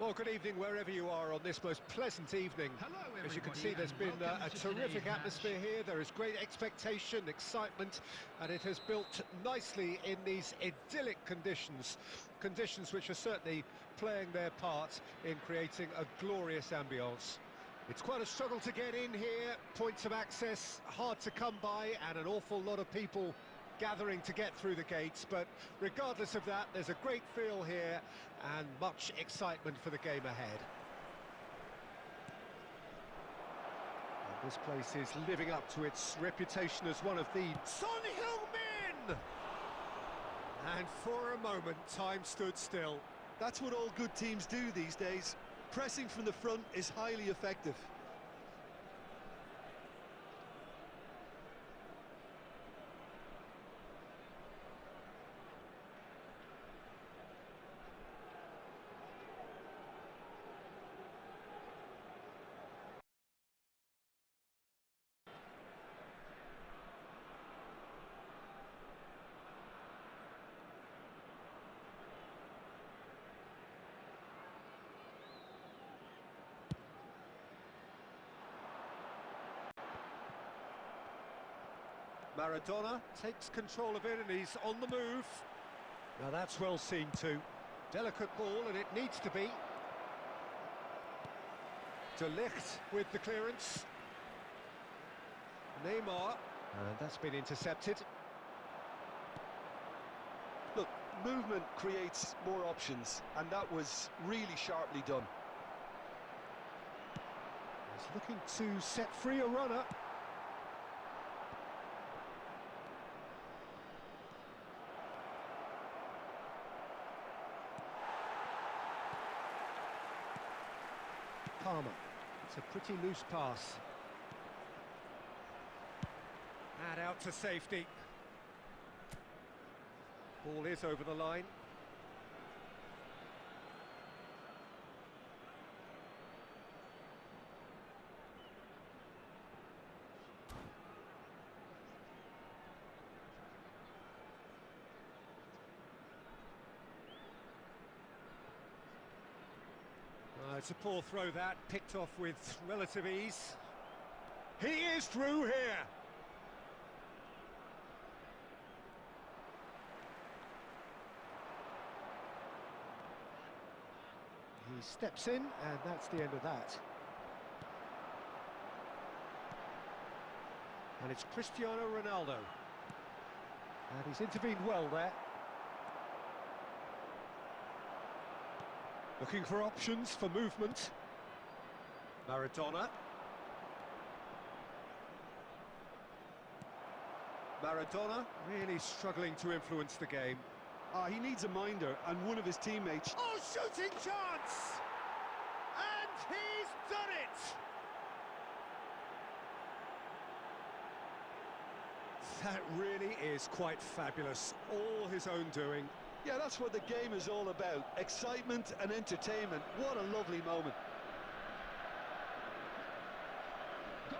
Well, good evening wherever you are on this most pleasant evening. Hello, as you can everybody, see, there's and been welcome a to terrific today's atmosphere match. here. There is great expectation, excitement, and it has built nicely in these idyllic conditions. Conditions which are certainly playing their part in creating a glorious ambience. It's quite a struggle to get in here, points of access hard to come by, and an awful lot of people gathering to get through the gates, but regardless of that, there's a great feel here and much excitement for the game ahead. And this place is living up to its reputation as one of the Son Heung-min! And for a moment, time stood still. That's what all good teams do these days. Pressing from the front is highly effective. Maradona takes control of it and he's on the move. Now that's well seen too. Delicate ball and it needs to be. De Ligt with the clearance. Neymar, and that's been intercepted. Look, movement creates more options, and that was really sharply done. He's looking to set free a runner. Palmer. It's a pretty loose pass. And out to safety. Ball is over the line. It's a poor throw that, picked off with relative ease. He is through here. He steps in, and that's the end of that. And it's Cristiano Ronaldo. And he's intervened well there. Looking for options for movement. Maradona. Maradona really struggling to influence the game. He needs a minder, and one of his teammates... Oh, shooting chance! And he's done it! That really is quite fabulous. All his own doing. Yeah, that's what the game is all about. Excitement and entertainment. What a lovely moment. Goal!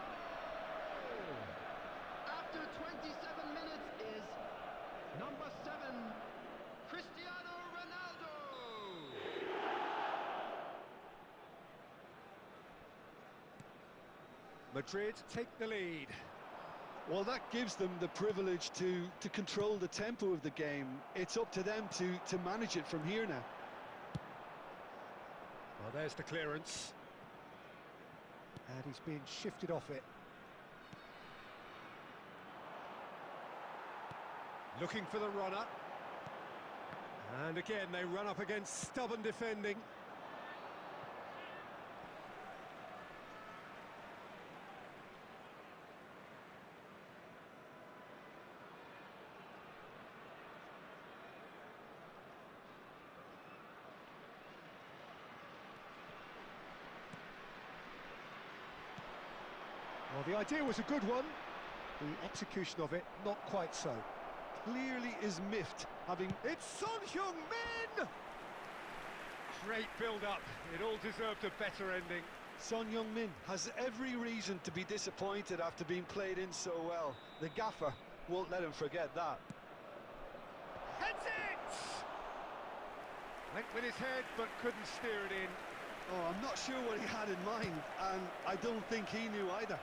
After 27 minutes is number 7, Cristiano Ronaldo. Madrid take the lead. Well, that gives them the privilege to control the tempo of the game. It's up to them to manage it from here now. Well, there's the clearance. And he's being shifted off it. Looking for the runner. And again, they run up against stubborn defending. Well, the idea was a good one. The execution of it, not quite so. Clearly is miffed, having... It's Son Heung-min! Great build-up. It all deserved a better ending. Son Heung-min has every reason to be disappointed after being played in so well. The gaffer won't let him forget that. Heads it! Went with his head, but couldn't steer it in. Oh, I'm not sure what he had in mind, and I don't think he knew either.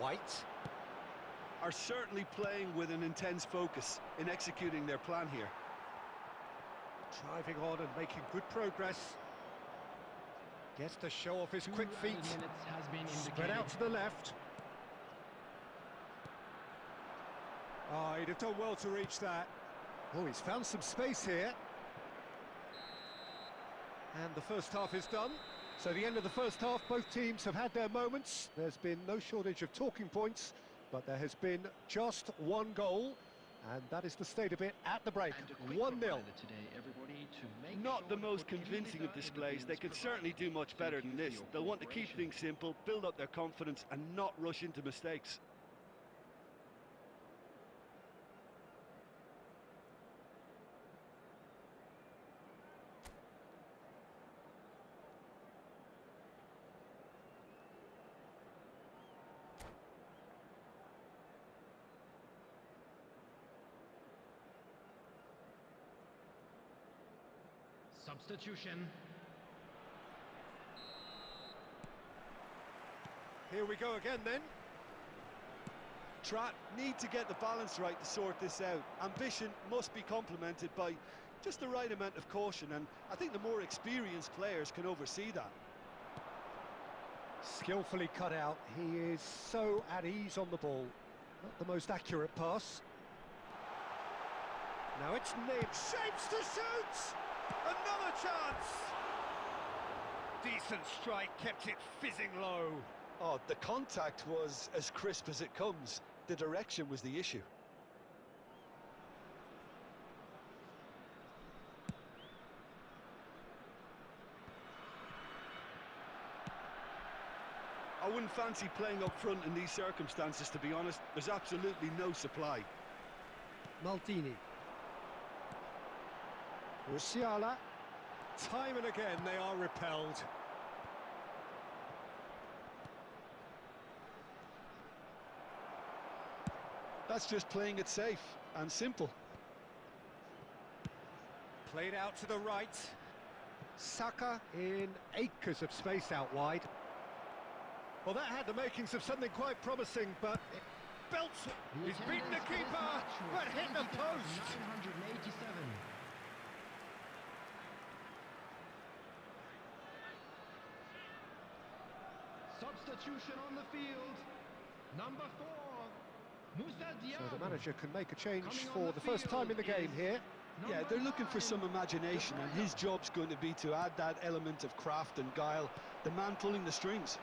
White. Are certainly playing with an intense focus in executing their plan here. Driving on and making good progress. Gets to show off his quick feet. Has been Spread out to the left. Oh, he'd have done well to reach that. Oh, he's found some space here. And the first half is done. So the end of the first half, both teams have had their moments. There's been no shortage of talking points, but there has been just one goal, and that is the state of it at the break. 1-0. Not the most convincing of displays. They could certainly do much better than this. They'll want to keep things simple, build up their confidence, and not rush into mistakes. Substitution. Here we go again then. Trot need to get the balance right to sort this out. Ambition must be complemented by just the right amount of caution, and I think the more experienced players can oversee that. Skillfully cut out. He is so at ease on the ball. Not the most accurate pass. Now it's Nib. Shapes to shoot! Another chance! Decent strike, kept it fizzing low. Oh, the contact was as crisp as it comes. The direction was the issue. I wouldn't fancy playing up front in these circumstances, to be honest. There's absolutely no supply. Maldini. Musiala. Time and again they are repelled. That's just playing it safe and simple. Played out to the right. Saka in acres of space out wide. Well, that had the makings of something quite promising, but it belts. He's beaten the keeper, but hit the post. 987. Substitution on the field. Number 4, Musa Diab. So the manager can make a change for the first time in the game here. Yeah, they're looking for some imagination, and his job's going to be to add that element of craft and guile, the man pulling the strings.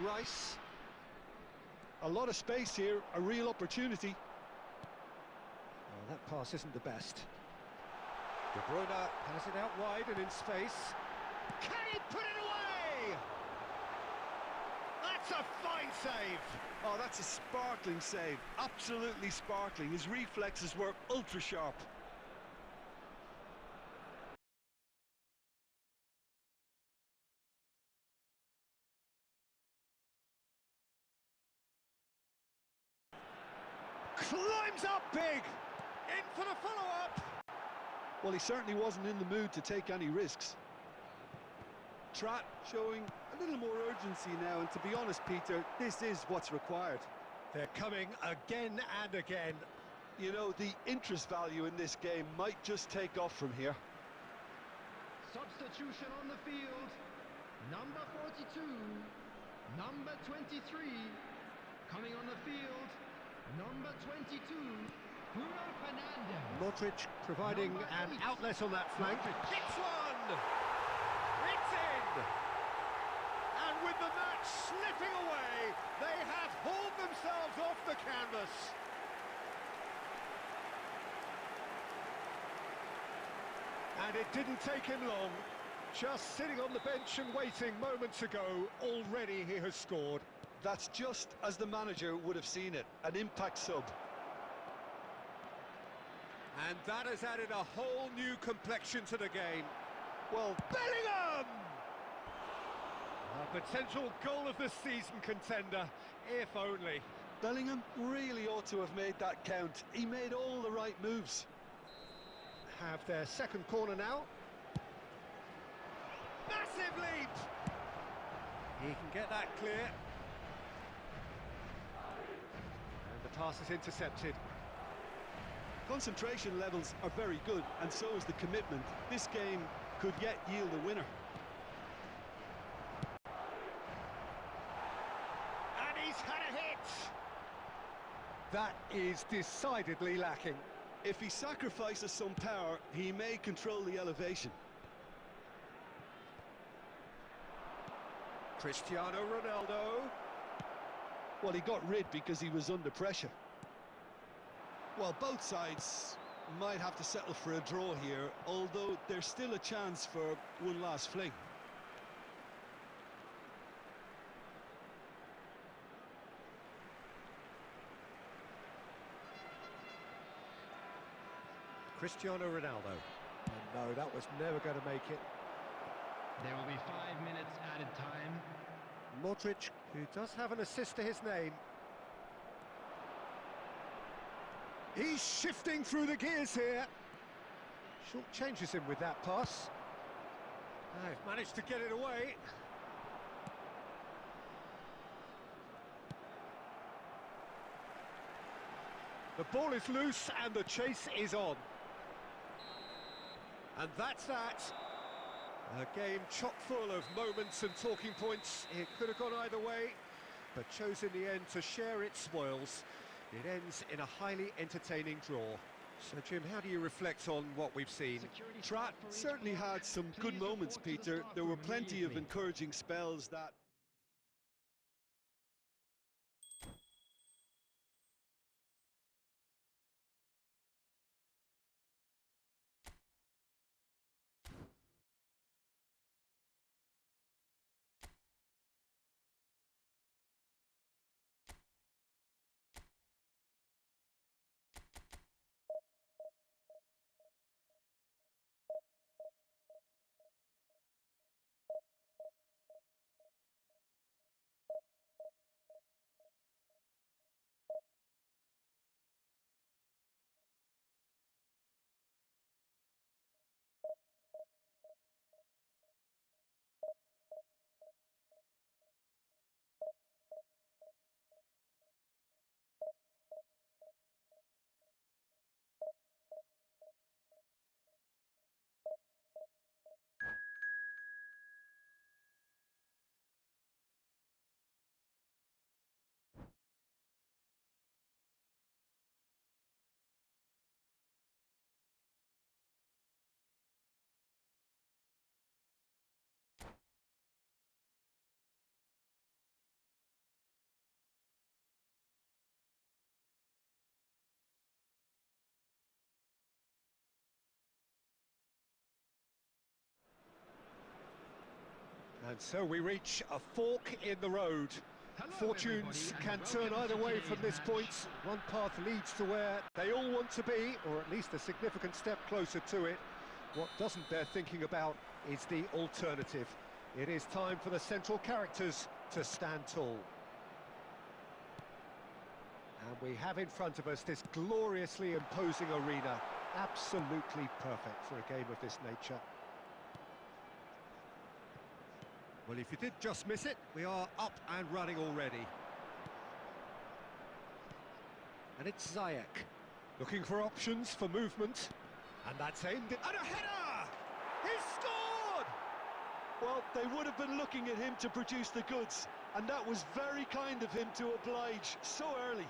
Rice. A lot of space here, a real opportunity. Well, that pass isn't the best. De Bruyne has it out wide and in space. Can he put it away? That's a fine save. Oh, that's a sparkling save. Absolutely sparkling. His reflexes were ultra sharp. Climbs up big. In for the follow-up. Well, he certainly wasn't in the mood to take any risks. Trot showing a little more urgency now, and to be honest, Peter, this is what's required. They're coming again and again. You know, the interest value in this game might just take off from here. Substitution on the field. Number 42, number 23. Coming on the field, number 22, Bruno Fernandes. Modric providing an outlet on that flank. Hits one! It's in! And with the match slipping away, they have hauled themselves off the canvas. And it didn't take him long. Just sitting on the bench and waiting moments ago, already he has scored. That's just as the manager would have seen it, an impact sub. And that has added a whole new complexion to the game. Well, Bellingham! A potential goal of the season contender, if only. Bellingham really ought to have made that count. He made all the right moves. Have their second corner now. Massive leap! He can get that clear. And the pass is intercepted. Concentration levels are very good, and so is the commitment. This game could yet yield a winner. And he's had a hit! That is decidedly lacking. If he sacrifices some power, he may control the elevation. Cristiano Ronaldo. Well, he got rid because he was under pressure. Well, both sides might have to settle for a draw here, although there's still a chance for one last fling. Cristiano Ronaldo. And no, that was never going to make it. There will be 5 minutes added time. Modric, who does have an assist to his name. He's shifting through the gears here. Short changes him with that pass. They've managed to get it away. The ball is loose and the chase is on. And that's that. A game chock full of moments and talking points. It could have gone either way, but chose in the end to share its spoils. It ends in a highly entertaining draw. So, Jim, how do you reflect on what we've seen? Trapp certainly had some good moments, Peter. There were plenty of encouraging spells that... And so we reach a fork in the road. Fortunes can turn either way from this point. One path leads to where they all want to be, or at least a significant step closer to it. What doesn't bear thinking about is the alternative. It is time for the central characters to stand tall. And we have in front of us this gloriously imposing arena. Absolutely perfect for a game of this nature. Well, if you did just miss it, we are up and running already. And it's Ziyech, looking for options for movement. And that's aimed at... And a header! He's scored! Well, they would have been looking at him to produce the goods, and that was very kind of him to oblige so early.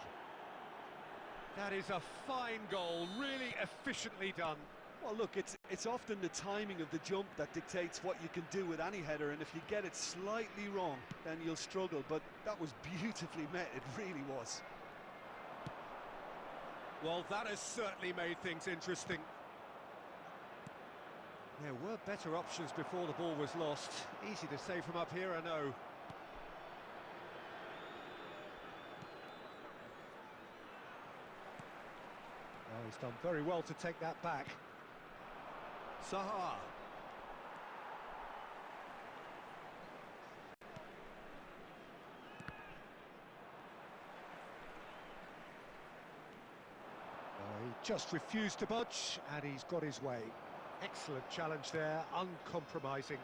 That is a fine goal, really efficiently done. Well, look, it's often the timing of the jump that dictates what you can do with any header, and if you get it slightly wrong, then you'll struggle. But that was beautifully met, it really was. Well, that has certainly made things interesting. There were better options before the ball was lost. Easy to say from up here, I know. Oh, he's done very well to take that back. Zaha. just refused to budge, and he's got his way. Excellent challenge there, uncompromising.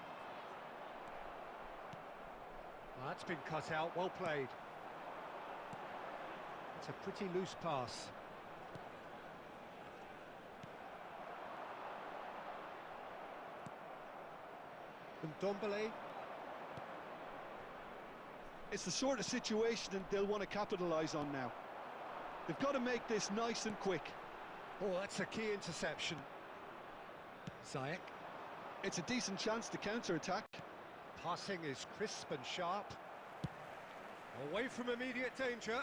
Well, that's been cut out, well played. It's a pretty loose pass. And Ndombele. It's the sort of situation that they'll want to capitalise on now. They've got to make this nice and quick. Oh, that's a key interception. Ziyech. It's a decent chance to counter-attack. Passing is crisp and sharp. Away from immediate danger.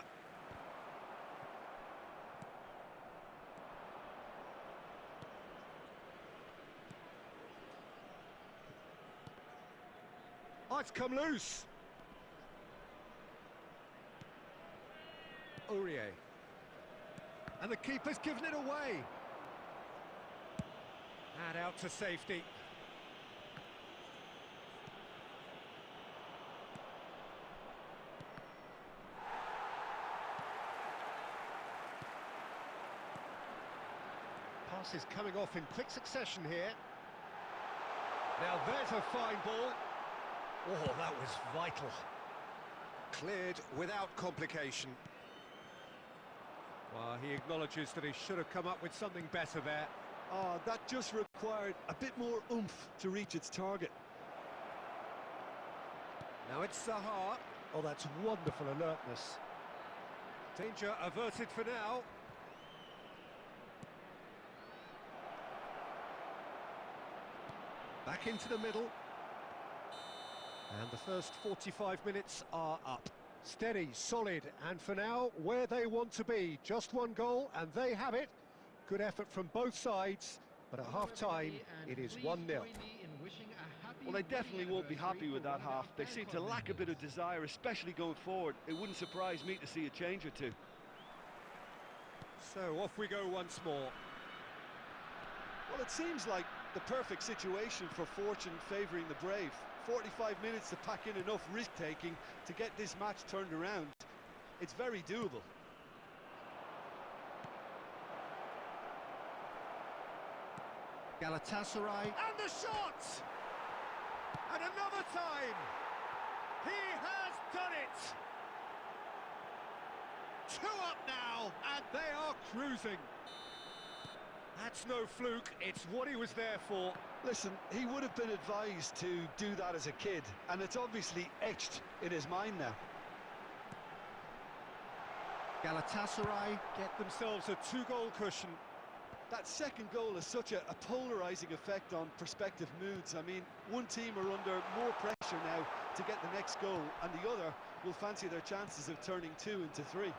Oh, it's come loose. Aurier. And the keeper's given it away. And out to safety. Pass is coming off in quick succession here. Now there's a fine ball. Oh, that was vital. Cleared without complication. Well, he acknowledges that he should have come up with something better there. Oh, that just required a bit more oomph to reach its target. Now it's Zaha. Oh, that's wonderful alertness. Danger averted for now. Back into the middle. And the first 45 minutes are up. Steady, solid, and for now, where they want to be. Just one goal, and they have it. Good effort from both sides, but at half-time, it is 1-0. Well, they definitely won't be happy with that half. They seem to lack a bit of desire, especially going forward. It wouldn't surprise me to see a change or two. So, off we go once more. Well, it seems like the perfect situation for fortune favouring the brave. 45 minutes to pack in enough risk-taking to get this match turned around. It's very doable. Galatasaray, and the shot! And another time! He has done it! 2 up now, and they are cruising. That's no fluke, it's what he was there for. Listen, he would have been advised to do that as a kid, and it's obviously etched in his mind now. Galatasaray get themselves a 2-goal cushion. That second goal has such a polarising effect on prospective moods. I mean, one team are under more pressure now to get the next goal, and the other will fancy their chances of turning 2 into 3.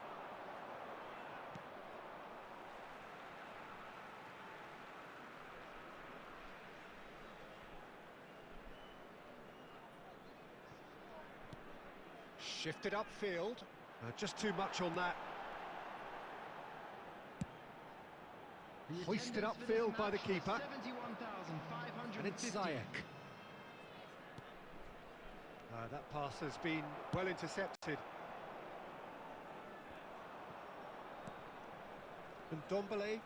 Shifted upfield, just too much on that. Hoisted upfield by the keeper. And it's Ziyech. That pass has been well intercepted. And Ndombele.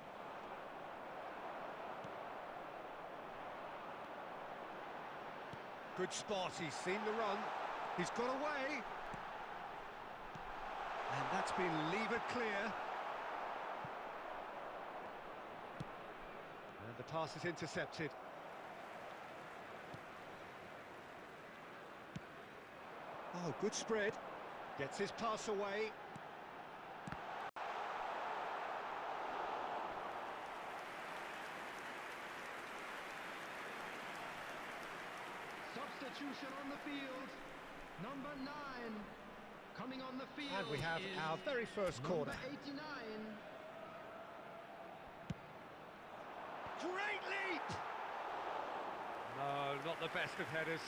Good spot, he's seen the run. He's got away. And that's been levered clear. And the pass is intercepted. Oh, good spread. Gets his pass away. Substitution on the field. Number 9 coming on the field. And we have our very first corner. Number 89. Great leap! No, not the best of headers.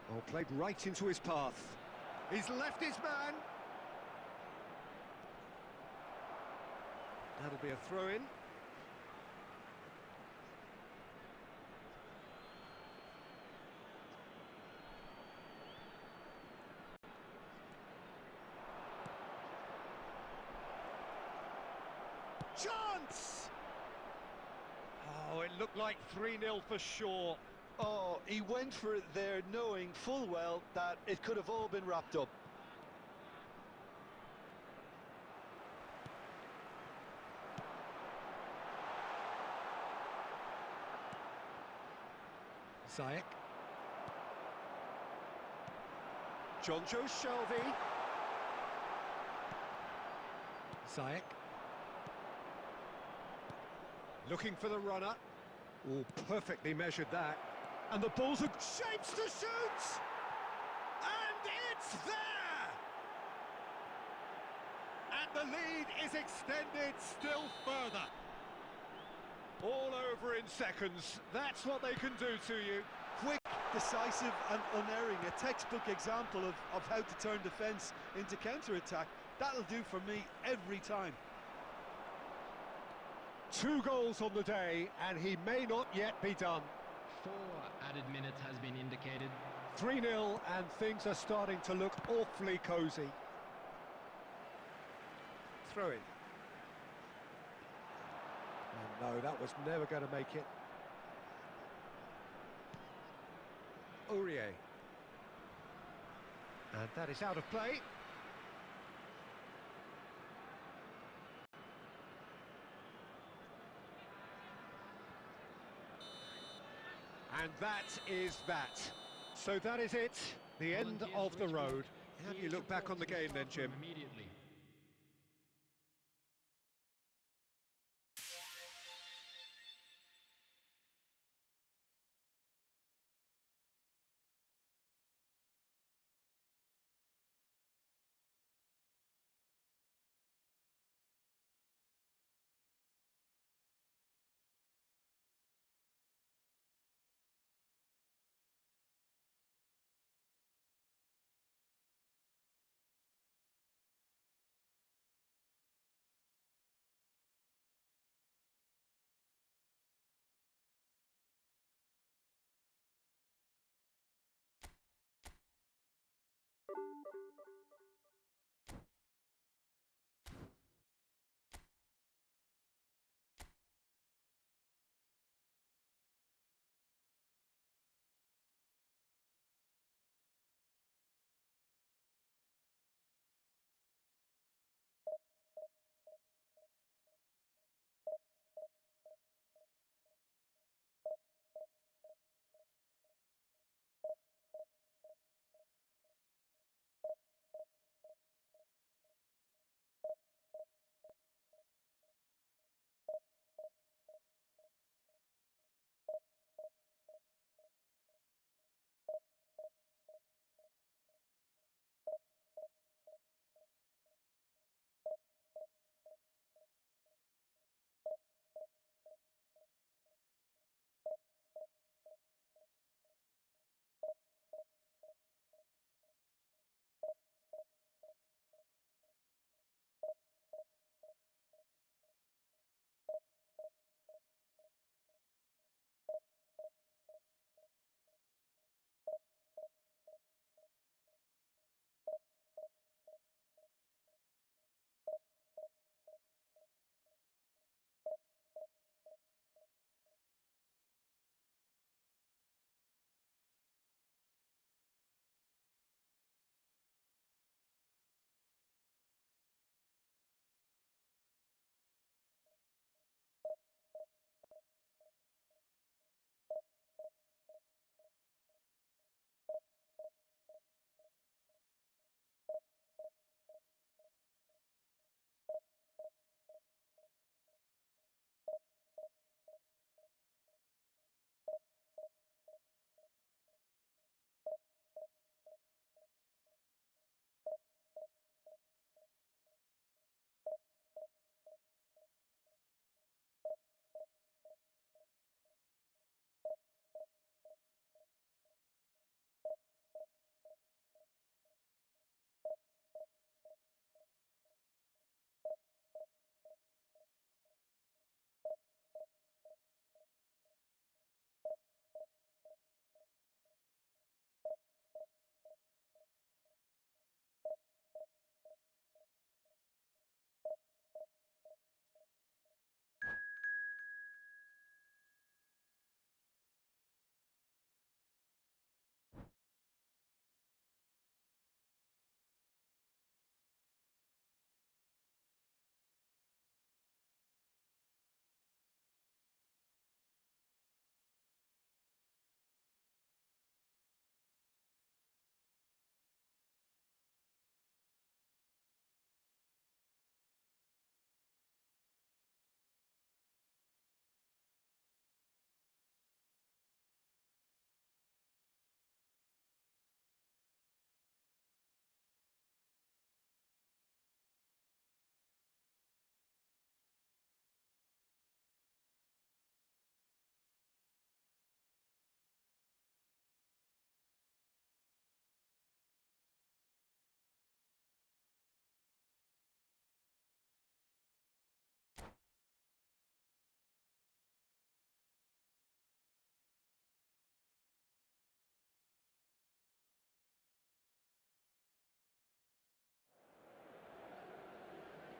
Oh, played right into his path. He's left his man. That'll be a throw-in. Chance! Oh, it looked like 3-0 for sure. Oh, he went for it there, knowing full well that it could have all been wrapped up. Ziyech. Jonjo Shelvey. Ziyech. Looking for the runner. Oh, perfectly measured that. And the ball's a shapes to shoot! And it's there! And the lead is extended still further. All over in seconds. That's what they can do to you. Quick, decisive and unerring. A textbook example of how to turn defence into counter-attack. That'll do for me every time. 2 goals on the day, and he may not yet be done. 4 added minutes has been indicated. 3-0, and things are starting to look awfully cosy. Throw in. And no, that was never going to make it. Aurier. And that is out of play. And that is that. So that is it, the end of the road. How do you look back on the game then, Jim? Immediately.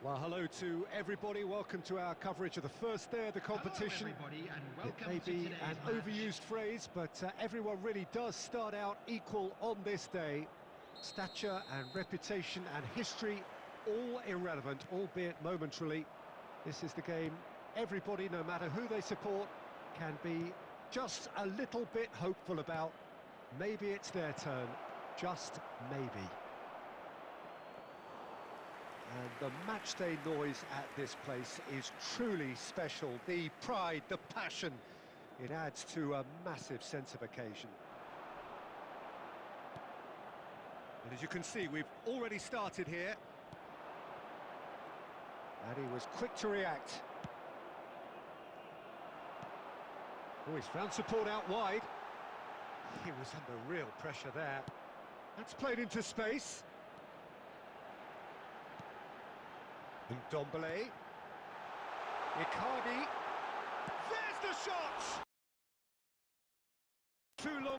Well, hello to everybody. Welcome to our coverage of the first day of the competition. Hello everybody, and welcome It may to be today's an match. overused phrase, but everyone really does start out equal on this day. Stature and reputation and history, all irrelevant, albeit momentarily. This is the game everybody, no matter who they support, can be just a little bit hopeful about. Maybe it's their turn, just maybe. And the matchday noise at this place is truly special. The pride, the passion, it adds to a massive sense of occasion. And as you can see, we've already started here. And he was quick to react. Oh, he's found support out wide. He was under real pressure there. That's played into space. Ndombele. Icardi. There's the shot! Too long.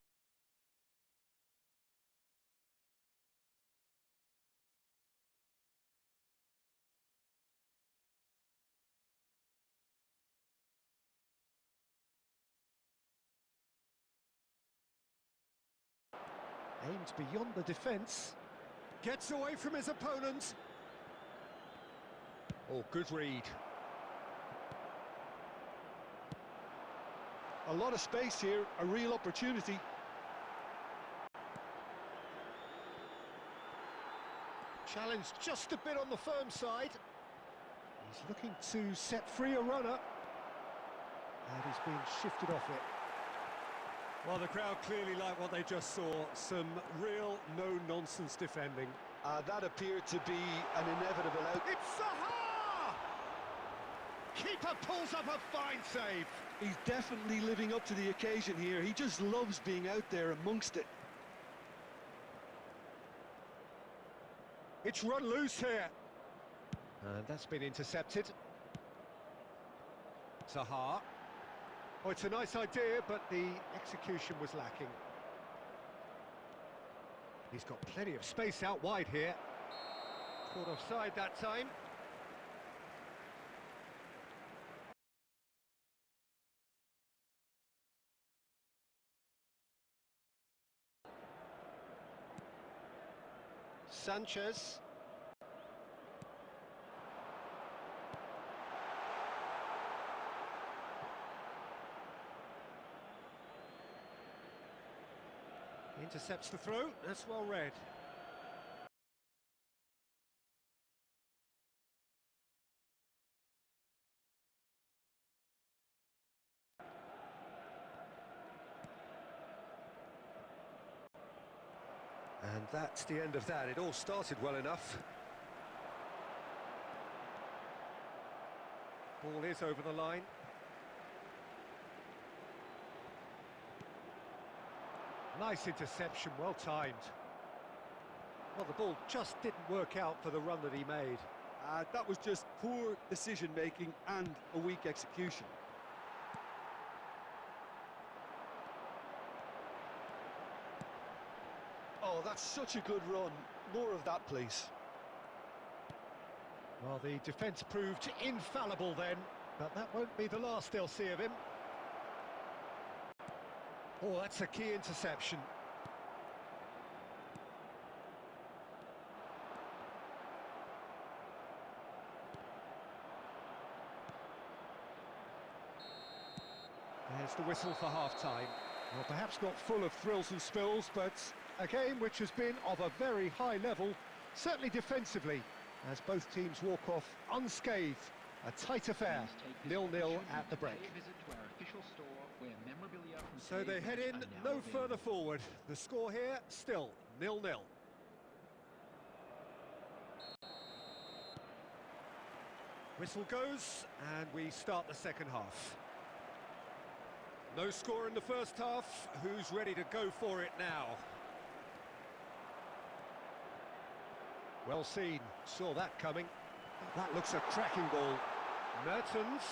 Aimed beyond the defence. Gets away from his opponent. Oh, good read. A lot of space here, a real opportunity. Challenged just a bit on the firm side. He's looking to set free a runner. And he's been shifted off it. Well, the crowd clearly like what they just saw. Some real no-nonsense defending. That appeared to be an inevitable out. It's Zaha! Keeper pulls up a fine save. He's definitely living up to the occasion here. He just loves being out there amongst it. It's run loose here. And that's been intercepted. Zaha. Oh, it's a nice idea, but the execution was lacking. He's got plenty of space out wide here. Caught offside that time. Sanchez. Intercepts the throw, that's well read. And that's the end of that. It all started well enough. Ball is over the line. Nice interception, well timed. Well, the ball just didn't work out for the run that he made. That was just poor decision-making and a weak execution. Oh, that's such a good run. More of that, please. Well, the defence proved infallible then, but that won't be the last they'll see of him. Oh, that's a key interception. There's the whistle for half-time. Well, perhaps not full of thrills and spills, but a game which has been of a very high level, certainly defensively, as both teams walk off unscathed. A tight affair, 0-0 at the break. So they head in no further forward. The score here, still 0-0. Whistle goes, and we start the second half. No score in the first half. Who's ready to go for it now? Well seen, saw that coming. That looks a cracking ball. Mertens,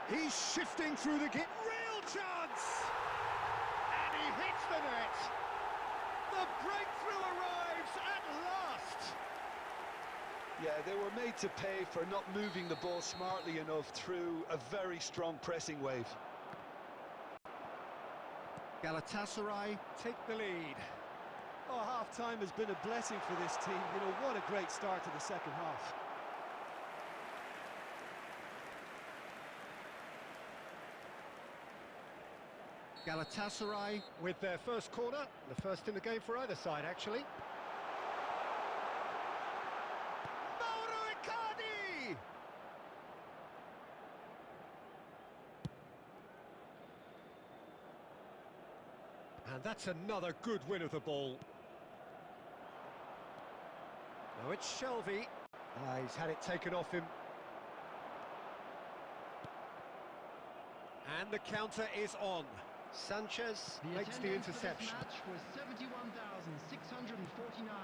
he's shifting through the gap. Real chance! And he hits the net. The breakthrough arrives at last. Yeah, they were made to pay for not moving the ball smartly enough through a very strong pressing wave. Galatasaray take the lead. Oh, half-time has been a blessing for this team. You know, what a great start to the second half. Galatasaray with their first corner, the first in the game for either side, actually. Mauro Icardi! And that's another good win of the ball. Now it's Shelvey. He's had it taken off him. And the counter is on. Sanchez makes the interception. The match was 71,649.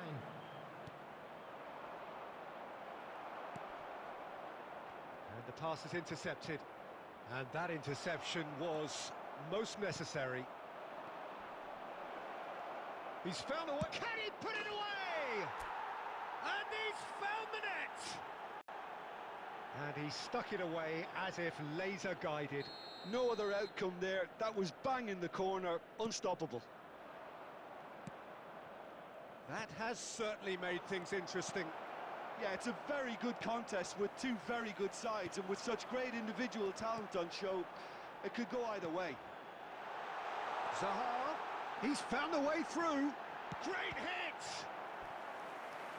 And the pass is intercepted. And that interception was most necessary. He's found a way. Can he put it away? And he's found the net! And he stuck it away as if laser guided. No other outcome there. That was bang in the corner, unstoppable. That has certainly made things interesting. Yeah, it's a very good contest with two very good sides, and with such great individual talent on show, it could go either way. Zaha, he's found a way through. Great hit!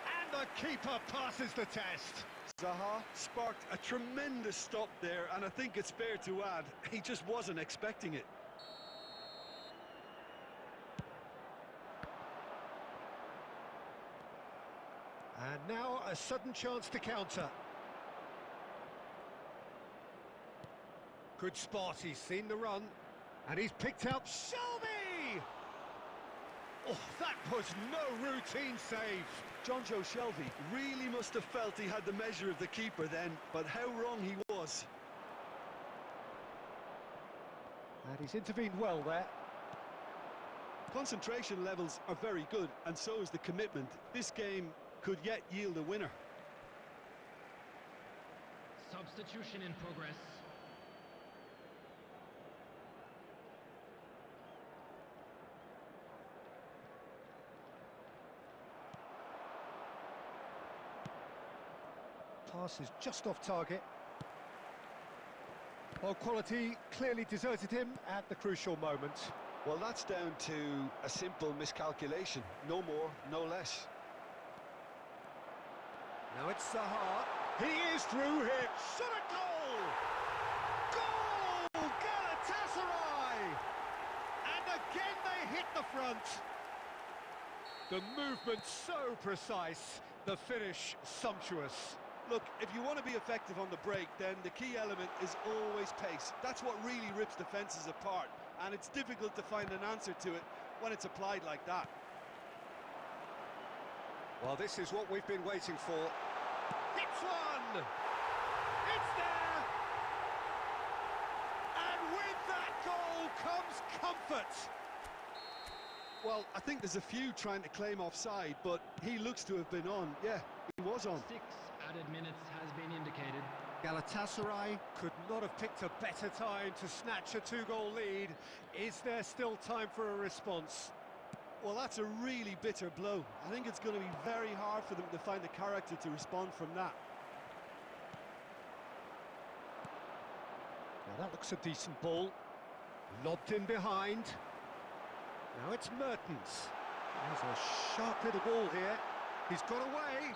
And the keeper passes the test. Zaha sparked a tremendous stop there, and I think it's fair to add, he just wasn't expecting it. And now a sudden chance to counter. Good spot, he's seen the run, and he's picked out Shelby! Oh, that was no routine save. Jonjo Shelvey really must have felt he had the measure of the keeper then, but how wrong he was. And he's intervened well there. Concentration levels are very good, and so is the commitment. This game could yet yield a winner. Substitution in progress. Pass is just off target. Well, quality clearly deserted him at the crucial moment. Well, that's down to a simple miscalculation. No more, no less. Now it's Zaha. He is through here. Shot a goal! Goal! Galatasaray! And again they hit the front. The movement so precise, the finish sumptuous. Look, if you want to be effective on the break, then the key element is always pace. That's what really rips defences apart, and it's difficult to find an answer to it when it's applied like that. Well, this is what we've been waiting for. It's one! It's there! And with that goal comes comfort! Well, I think there's a few trying to claim offside, but he looks to have been on. Yeah, he was on. 6 added minutes has been indicated. Galatasaray could not have picked a better time to snatch a 2-goal lead. Is there still time for a response? Well, that's a really bitter blow. I think it's going to be very hard for them to find the character to respond from that. Now that looks a decent ball. Lobbed in behind. Now it's Mertens. There's a sharp little ball here. He's got away.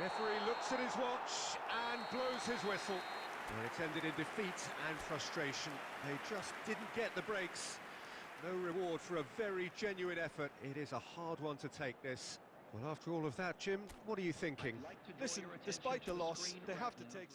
Referee looks at his watch and blows his whistle. Well, it's ended in defeat and frustration. They just didn't get the breaks. No reward for a very genuine effort. It is a hard one to take, this. Well, after all of that, Jim, what are you thinking? Listen, despite the loss, they have to take...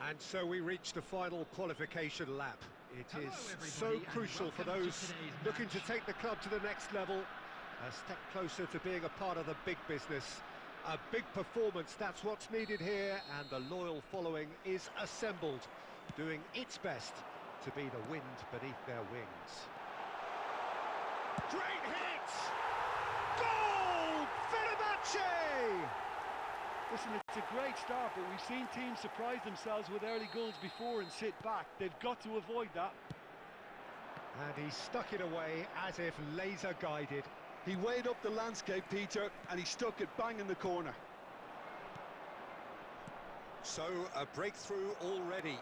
And so we reach the final qualification lap. It Hello, is so everybody, and crucial for welcome to those today's looking to match. take the club to the next level, a step closer to being a part of the big business. A big performance, that's what's needed here, and the loyal following is assembled, doing its best to be the wind beneath their wings. Great hit! Goal! Fenerbahce! Listen, it's a great start, but we've seen teams surprise themselves with early goals before and sit back. They've got to avoid that. And he stuck it away as if laser guided. He weighed up the landscape, Peter, and he stuck it bang in the corner. So, a breakthrough already.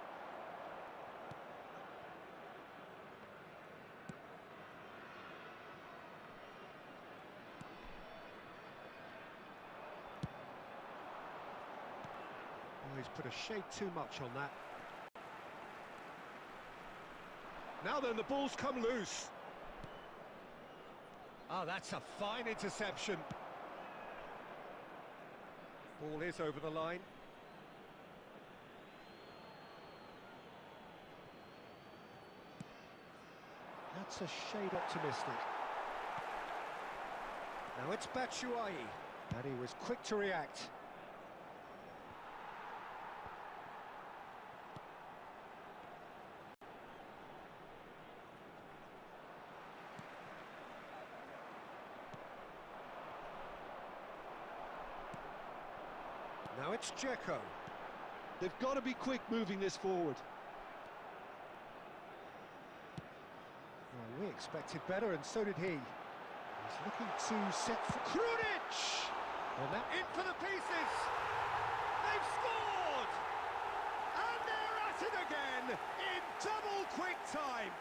Oh, he's put a shade too much on that. Now then, the ball's come loose. Ah, that's a fine interception. Ball is over the line. That's a shade optimistic. Now it's Batshuayi, and he was quick to react. Now it's Dzeko. They've got to be quick moving this forward. Well, we expected better, and so did he. He's looking to set for Krunic! Well, now in for the pieces! They've scored! And they're at it again in double quick time!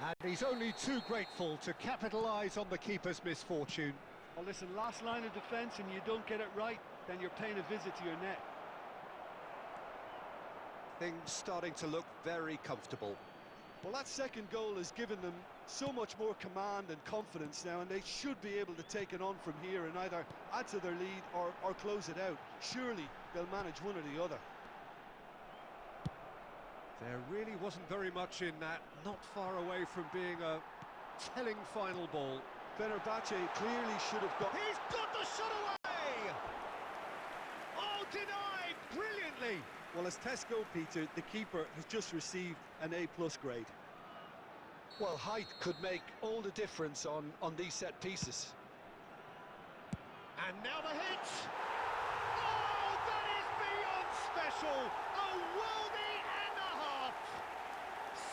And he's only too grateful to capitalise on the keeper's misfortune. Well, listen, last line of defence and you don't get it right, then you're paying a visit to your net. Things starting to look very comfortable. Well, that second goal has given them so much more command and confidence now, and they should be able to take it on from here and either add to their lead or close it out. Surely they'll manage one or the other. There really wasn't very much in that, not far away from being a telling final ball. Fenerbahce clearly should have got... He's got the shot away! Oh, denied brilliantly! Well, as tests go, Peter, the keeper has just received an A+ grade. Well, height could make all the difference on these set pieces. And now the hit! Oh, that is beyond special! A worldie and a half!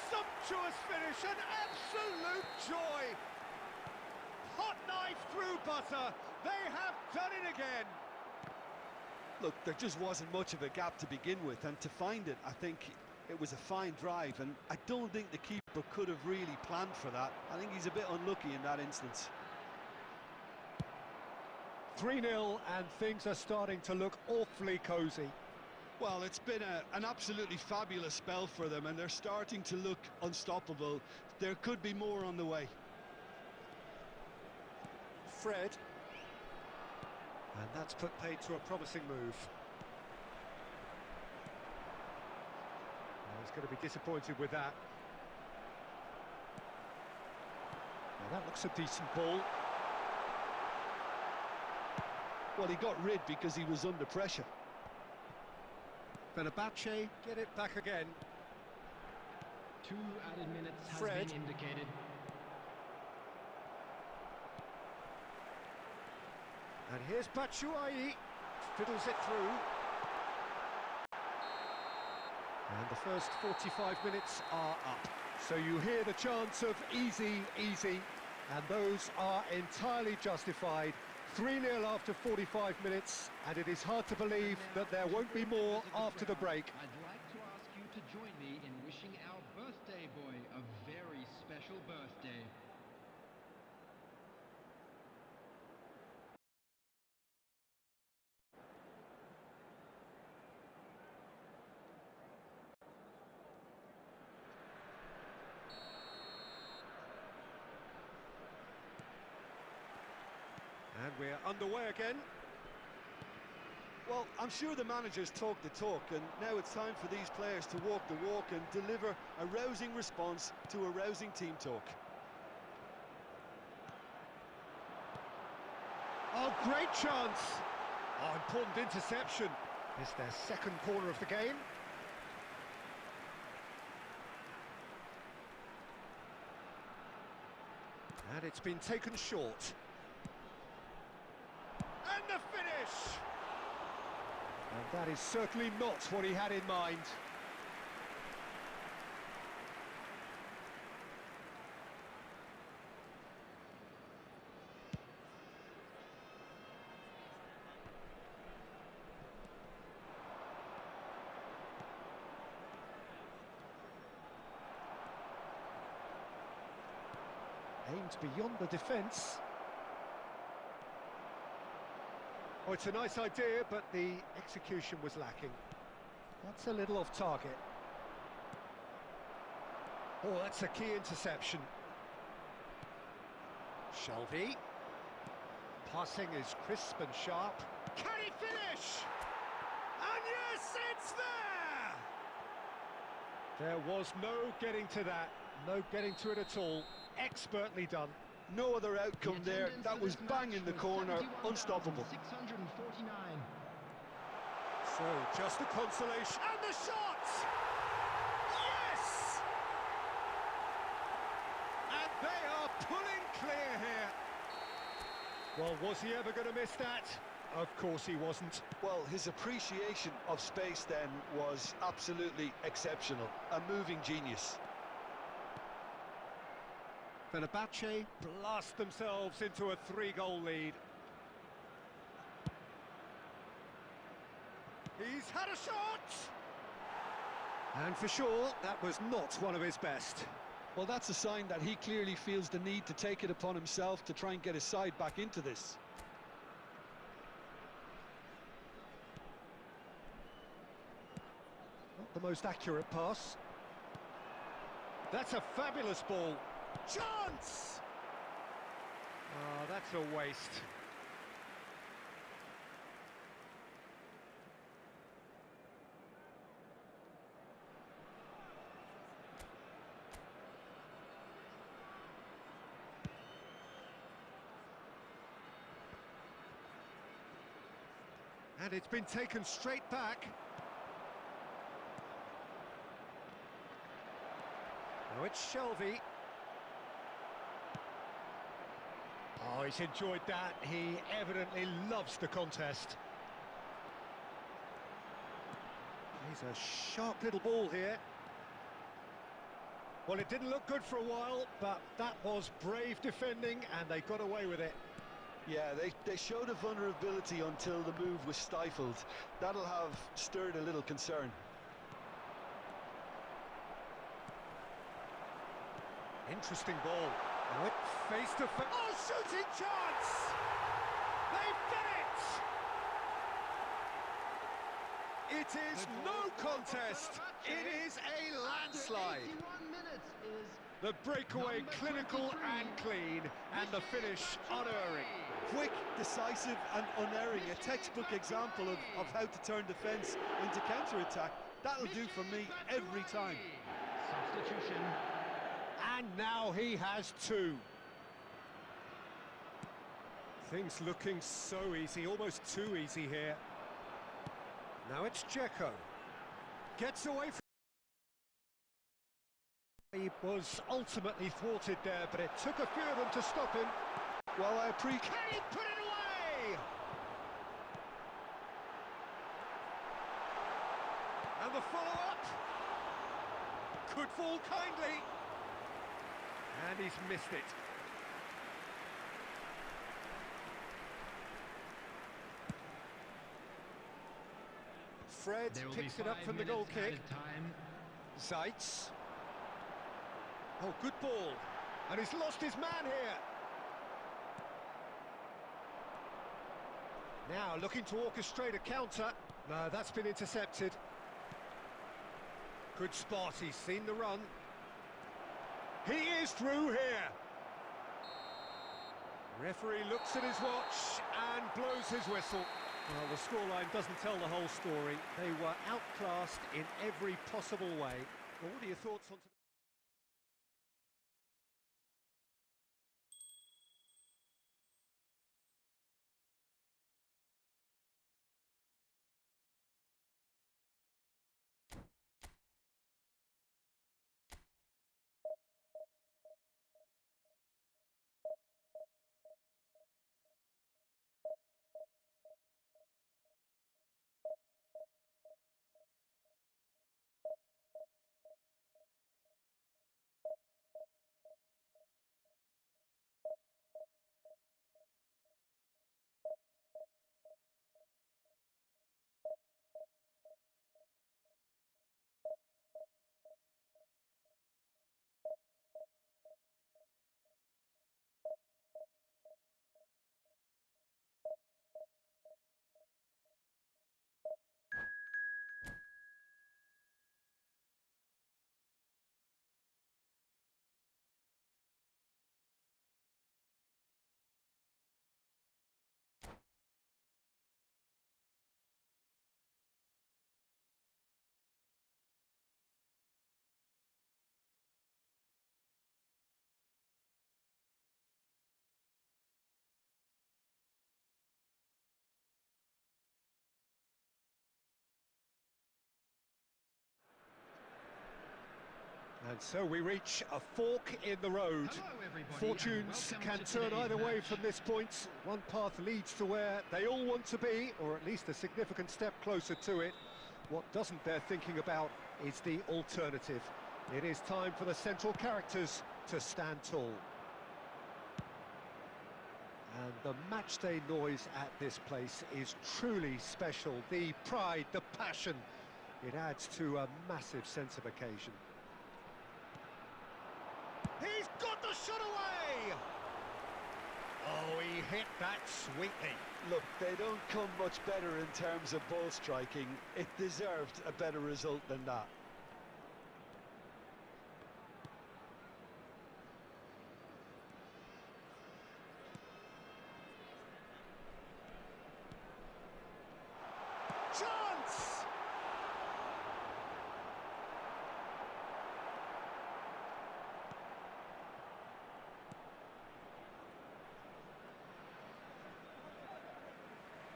Sumptuous finish, an absolute joy! Hot knife through butter, they have done it again! Look, there just wasn't much of a gap to begin with, and to find it, I think it was a fine drive, and I don't think the keeper could have really planned for that. I think he's a bit unlucky in that instance. 3-0, and things are starting to look awfully cosy. Well, it's been an absolutely fabulous spell for them, and they're starting to look unstoppable. There could be more on the way. Fred. And that's put paid to a promising move. Well, he's going to be disappointed with that. Well, that looks a decent ball. Well, he got rid because he was under pressure. Fenerbahce get it back again. 2 added minutes has Fred. been indicated. And here's Batshuayi, fiddles it through. And the first 45 minutes are up. So you hear the chants of easy, easy, and those are entirely justified. 3-0 after 45 minutes, and it is hard to believe that there won't be more after the break. I'd like to ask you to join me in wishing our birthday boy a very special birthday. And we're underway again. Well, I'm sure the managers talk the talk, and now it's time for these players to walk the walk and deliver a rousing response to a rousing team talk. Oh, great chance! Oh, important interception. It's their second corner of the game. And it's been taken short. And the finish! And that is certainly not what he had in mind. Aimed beyond the defence. Oh, it's a nice idea, but the execution was lacking. That's a little off target. Oh, that's a key interception. Shelby. Passing is crisp and sharp. Can he finish? And yes, it's there! There was no getting to that. No getting to it at all. Expertly done. No other outcome there. That was bang in the corner, unstoppable. 649. So, just a consolation. And the shot! Yes! And they are pulling clear here. Well, was he ever going to miss that? Of course he wasn't. Well, his appreciation of space then was absolutely exceptional. A moving genius. Fenerbahce blast themselves into a 3-goal lead. He's had a shot! And for sure, that was not one of his best. Well, that's a sign that he clearly feels the need to take it upon himself to try and get his side back into this. Not the most accurate pass. That's a fabulous ball. Chance! Oh, that's a waste. And it's been taken straight back. Now it's Shelby. Oh, he's enjoyed that. He evidently loves the contest. He's a sharp little ball here. Well, it didn't look good for a while, but that was brave defending, and they got away with it. Yeah, they showed a vulnerability until the move was stifled. That'll have stirred a little concern. Interesting ball. Face to face. Oh, shooting chance! They've done it! It is no contest. It is a landslide. The breakaway clinical and clean, and the finish unerring. Quick, decisive and unerring. A textbook example of how to turn defence into counter-attack. That'll do for me every time. Substitution. And now he has two. Things looking so easy, almost too easy here. Now it's Dzeko. Gets away from... He was ultimately thwarted there, but it took a few of them to stop him. Well, I appreciate... Can he put it away? And the follow-up. Could fall kindly. And he's missed it. Fred picks it up from the goal kick. Zaitz. Oh, good ball. And he's lost his man here. Now looking to orchestrate a counter. No, that's been intercepted. Good spot, he's seen the run. He is through here. Referee looks at his watch and blows his whistle. Well, the scoreline doesn't tell the whole story. They were outclassed in every possible way. Well, what are your thoughts on... And so we reach a fork in the road. Hello, everybody, Fortunes and can welcome to turn today's either way match. from this point. One path leads to where they all want to be, or at least a significant step closer to it. What doesn't bear thinking about is the alternative. It is time for the central characters to stand tall. And the matchday noise at this place is truly special. The pride, the passion, it adds to a massive sense of occasion. He's got the shot away! Oh, he hit that sweetly. Look, they don't come much better in terms of ball striking. It deserved a better result than that. Chance!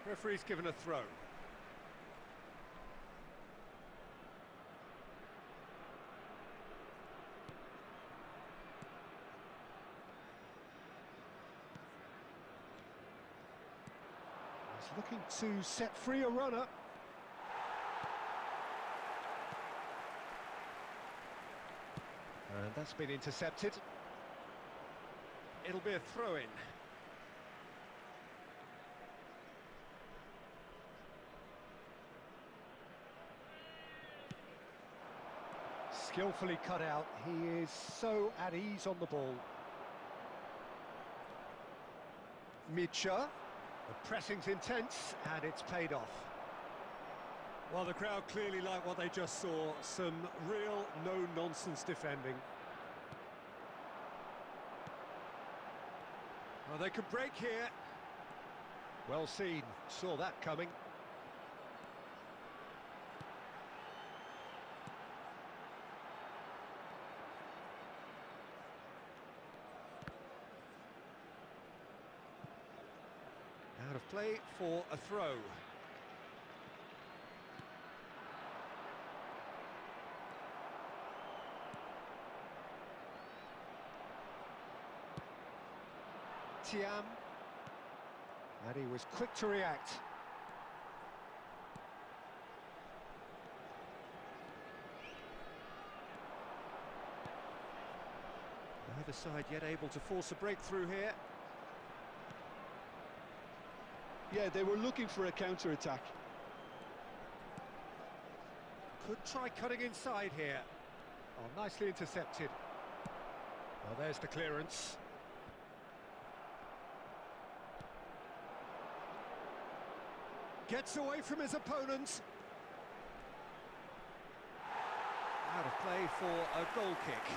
Referee's given a throw. He's looking to set free a runner. And that's been intercepted. It'll be a throw-in. Skillfully cut out. He is so at ease on the ball. Micha. The pressing's intense, and it's paid off. Well, the crowd clearly like what they just saw. Some real no-nonsense defending. Well, they could break here. Well seen. Saw that coming. Out of play for a throw. Tiam. And he was quick to react. Neither side yet able to force a breakthrough here. Yeah, they were looking for a counter-attack. Could try cutting inside here. Oh, nicely intercepted. Well, there's the clearance. Gets away from his opponent. Out of play for a goal kick.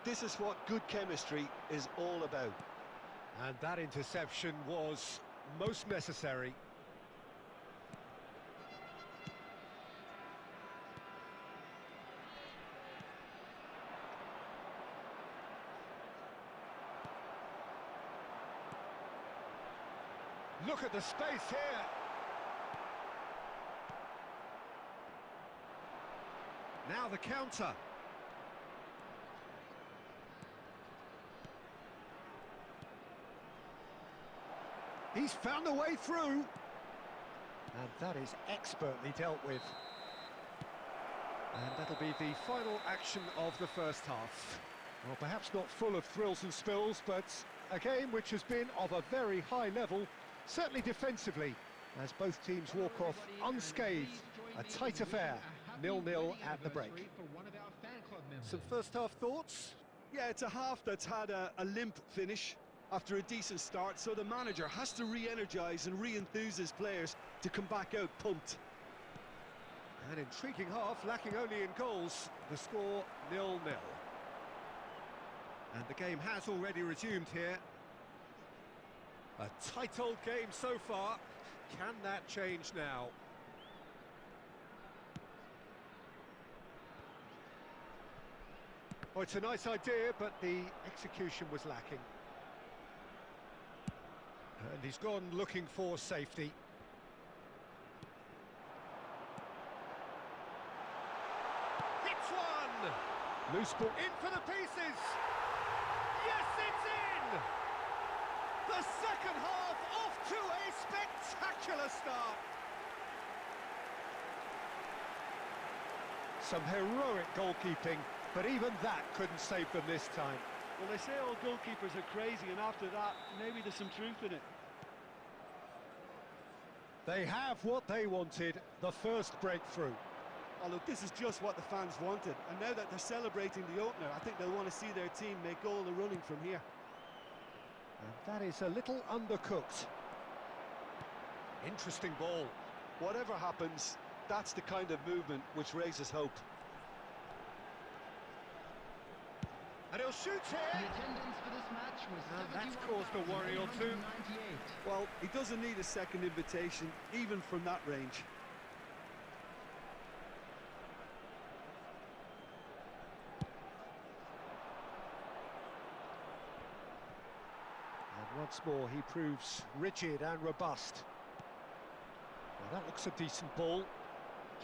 this is what good chemistry is all about. And that interception was most necessary. Look at the space here. Now the counter. He's found a way through. And that is expertly dealt with. And that'll be the final action of the first half. Well, perhaps not full of thrills and spills, but a game which has been of a very high level, certainly defensively, as both teams walk off unscathed. A tight affair, 0-0 at the break. Some first half thoughts? Yeah, it's a half that's had a limp finish after a decent start, so the manager has to re-energise and re-enthuse his players to come back out pumped. An intriguing half, lacking only in goals. The score 0-0. And the game has already resumed here. A tight old game so far. Can that change now? Oh, it's a nice idea, but the execution was lacking. And he's gone looking for safety. Hits one! Loose ball in for the pieces! Yes, it's in! The second half off to a spectacular start! Some heroic goalkeeping, but even that couldn't save them this time. Well, they say all goalkeepers are crazy, and after that, maybe there's some truth in it. They have what they wanted, the first breakthrough. Oh, look, this is just what the fans wanted, and now that they're celebrating the opener, I think they'll want to see their team make all the running from here. And that is a little undercooked. Interesting ball. Whatever happens, that's the kind of movement which raises hope. And he'll shoot The here. attendance for this match was That's caused a worry or two. 71,198. Well, he doesn't need a second invitation, even from that range. And once more, he proves rigid and robust. Now that looks a decent ball.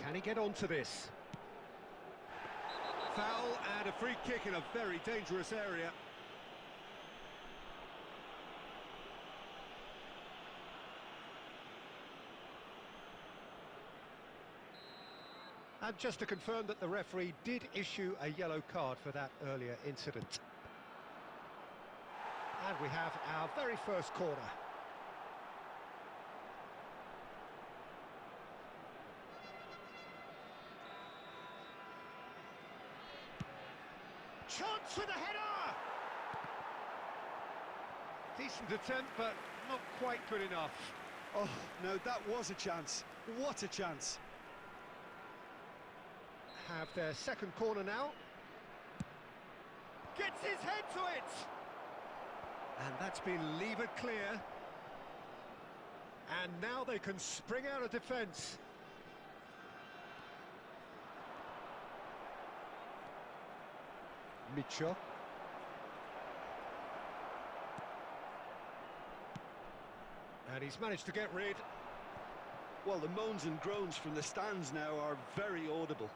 Can he get onto this? Foul and a free kick in a very dangerous area. And just to confirm that the referee did issue a yellow card for that earlier incident. And we have our very first corner. Chance with a header! Decent attempt, but not quite good enough. Oh, no, that was a chance. What a chance. Have their second corner now. Gets his head to it! And that's been levered clear. And now they can spring out of defence. Mitchell. And he's managed to get rid. Well, the moans and groans from the stands now are very audible.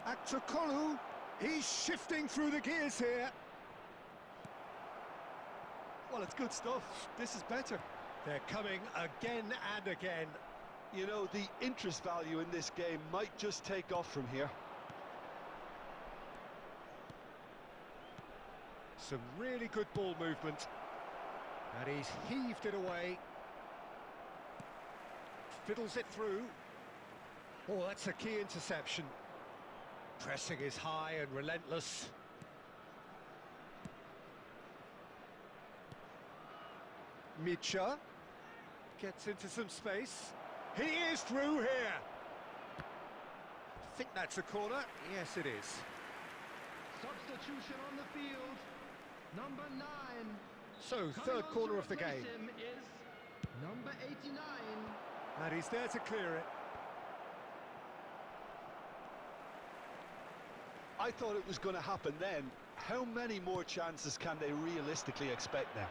Aktakolu, he's shifting through the gears here. Well, it's good stuff. This is better. They're coming again and again. You know, the interest value in this game might just take off from here. Some really good ball movement. And he's heaved it away. Fiddles it through. Oh, that's a key interception. Pressing is high and relentless. Micha gets into some space. He is through here. I think that's a corner. Yes, it is. substitution on the field. Number 9. So, Coming third on corner to of the replace game. him is number 89. And he's there to clear it. I thought it was going to happen then. How many more chances can they realistically expect now?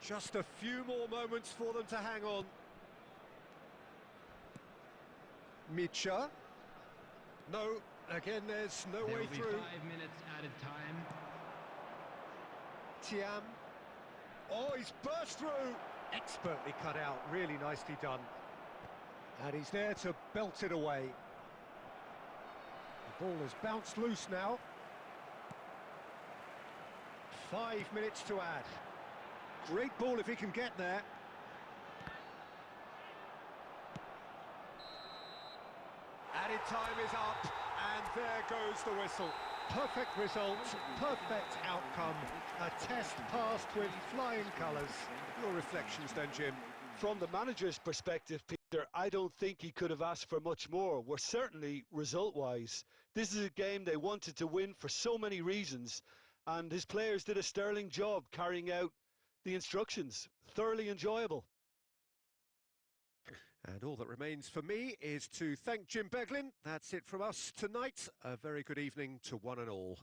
Just a few more moments for them to hang on. Micha. No, again, there's no way through. 5 minutes added time. Tiam. Oh, he's burst through. Expertly cut out, really nicely done. And he's there to belt it away. The ball has bounced loose now. 5 minutes to add. Great ball if he can get there. Added time is up, and there goes the whistle. Perfect result, perfect outcome. A test passed with flying colours. Your reflections then, Jim? From the manager's perspective, Peter, I don't think he could have asked for much more. We're certainly result-wise. This is a game they wanted to win for so many reasons, and his players did a sterling job carrying out the instructions. Thoroughly enjoyable. And all that remains for me is to thank Jim Beglin. That's it from us tonight. A very good evening to one and all.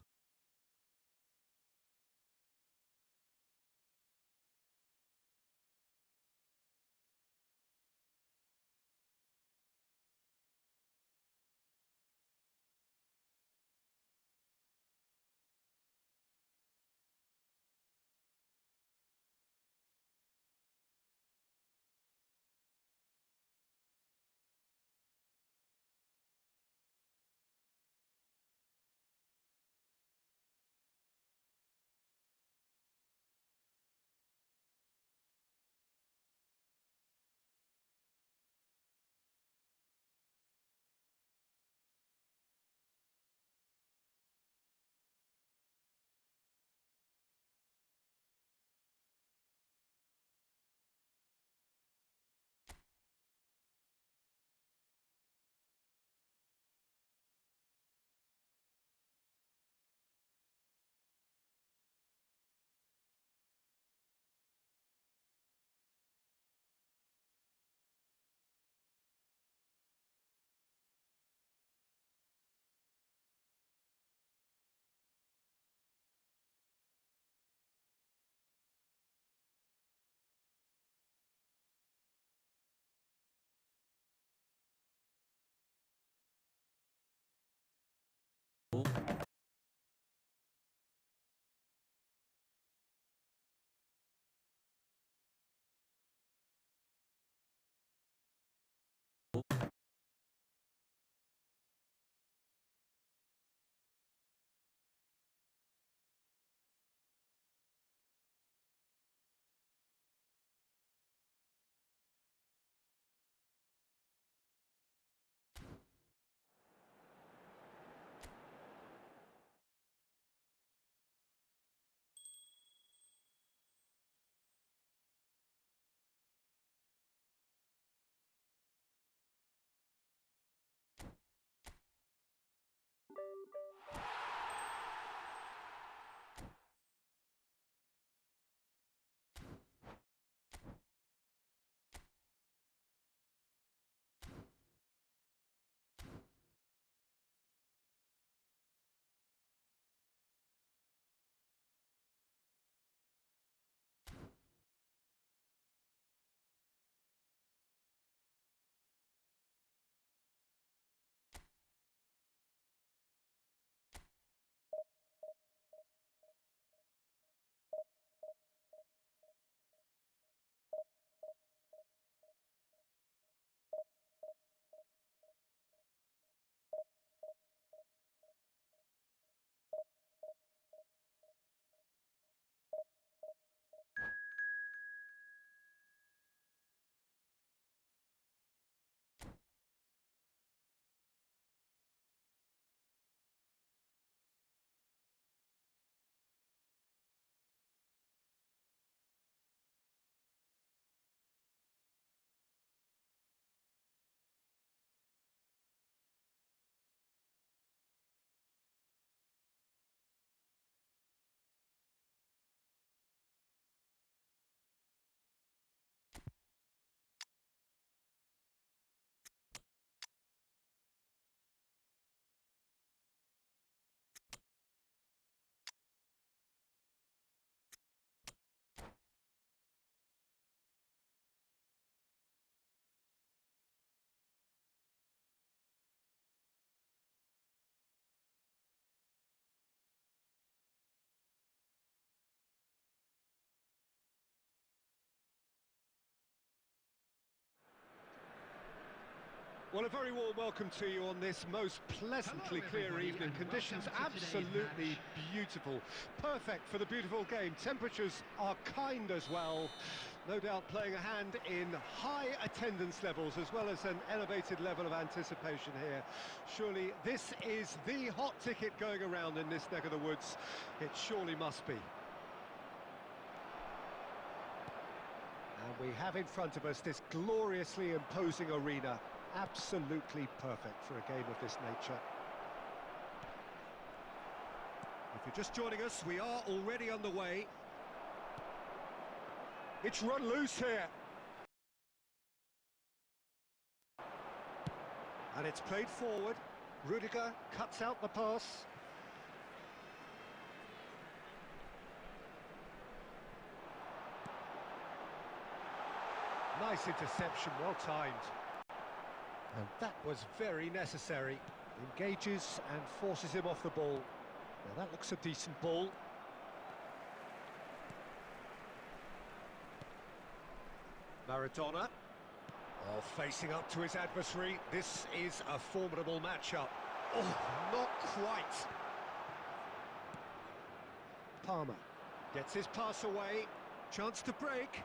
Well, a very warm welcome to you on this most pleasantly clear evening. Conditions absolutely beautiful. Perfect for the beautiful game. Temperatures are kind as well. No doubt playing a hand in high attendance levels as well as an elevated level of anticipation here. Surely this is the hot ticket going around in this neck of the woods. It surely must be. And we have in front of us this gloriously imposing arena. Absolutely perfect for a game of this nature. If you're just joining us, we are already underway. It's run loose here. And it's played forward. Rudiger cuts out the pass. Nice interception, well timed. And that was very necessary. Engages and forces him off the ball. Now that looks a decent ball. Maradona. Oh, facing up to his adversary. This is a formidable matchup. Oh, not quite. Palmer gets his pass away. Chance to break.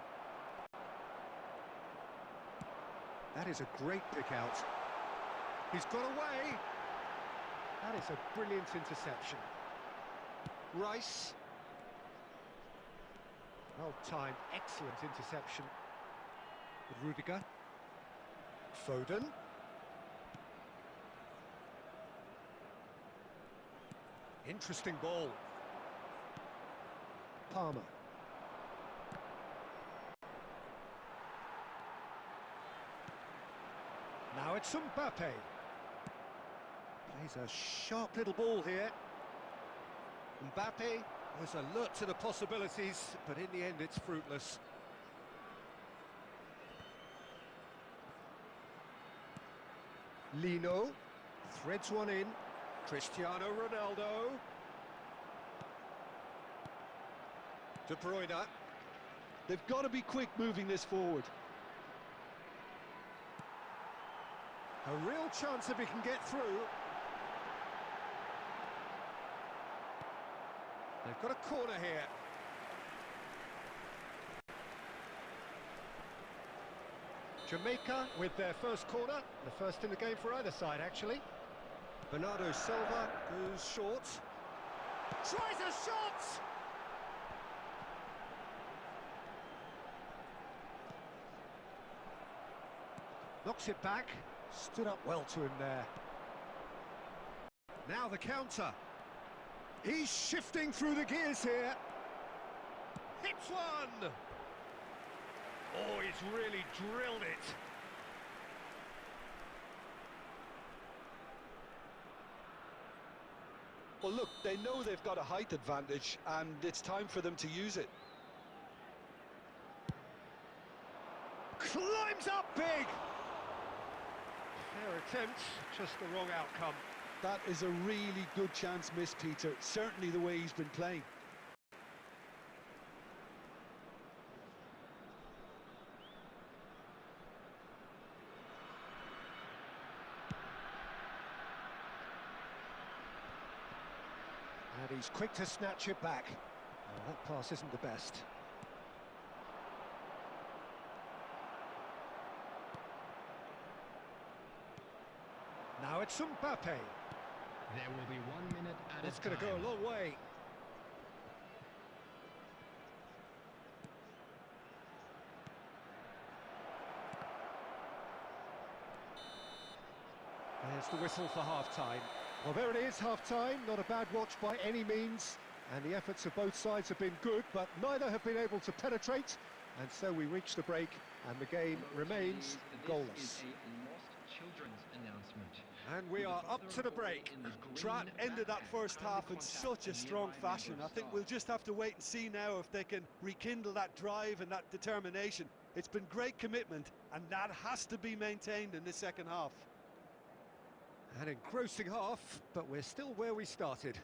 That is a great pick out. He's got away. That is a brilliant interception. Rice. Well timed, excellent interception. Rudiger. Foden. Interesting ball. Palmer. Now it's Mbappe. Plays a sharp little ball here. Mbappe was alert to the possibilities, but in the end it's fruitless. Lino threads one in. Cristiano Ronaldo. De Bruyne. They've got to be quick moving this forward. A real chance if he can get through. They've got a corner here. Jamaica with their first corner, the first in the game for either side actually. Bernardo Silva goes short. Tries a shot! Knocks it back. Stood up well to him there. Now the counter. He's shifting through the gears here. Hits one! Oh, he's really drilled it. Well, look, they know they've got a height advantage, and it's time for them to use it. Climbs up big! Fair attempt, just the wrong outcome. That is a really good chance missed, Peter. Certainly the way he's been playing. And he's quick to snatch it back. Oh, that pass isn't the best. Now it's Mbappe. There will be 1 minute at a time. That's going to go a long way. There's the whistle for half-time. Well, there it is, half-time. Not a bad watch by any means. And the efforts of both sides have been good, but neither have been able to penetrate. And so we reach the break, and the game remains goalless. This is a lost children's announcement. And we are up to the break. Trot ended that first half in such a strong fashion. I think we'll just have to wait and see now if they can rekindle that drive and that determination. It's been great commitment, and that has to be maintained in the second half. An engrossing half, but we're still where we started.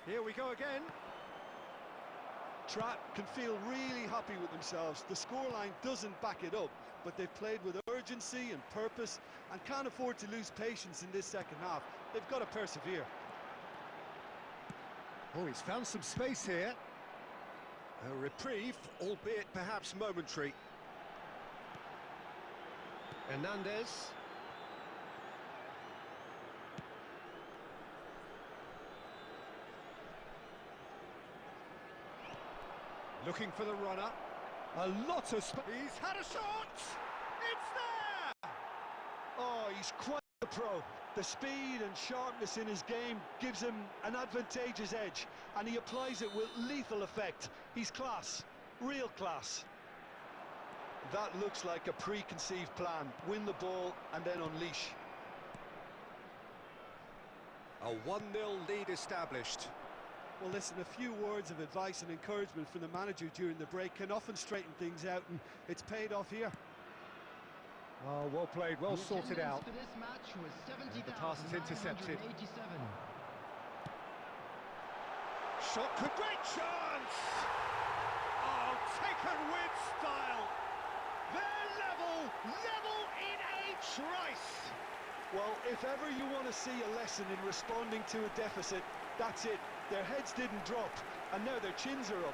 Here we go again. Trat can feel really happy with themselves. The scoreline doesn't back it up, but they've played with urgency and purpose and can't afford to lose patience in this second half. They've got to persevere. Oh, he's found some space here. A reprieve, albeit perhaps momentary. Hernandez. Looking for the runner. A lot of space. He's had a shot! It's there! Oh, he's quite a pro. The speed and sharpness in his game gives him an advantageous edge, and he applies it with lethal effect. He's class, real class. That looks like a preconceived plan. Win the ball and then unleash. A 1-0 lead established. Well, listen, a few words of advice and encouragement from the manager during the break can often straighten things out, and it's paid off here. Oh, well played, well The sorted out. attendance for this match was The pass is intercepted. 70,987. Shot, great chance! Oh, taken with style. They're level in a trice. Well, if ever you want to see a lesson in responding to a deficit, that's it. Their heads didn't drop, and now their chins are up.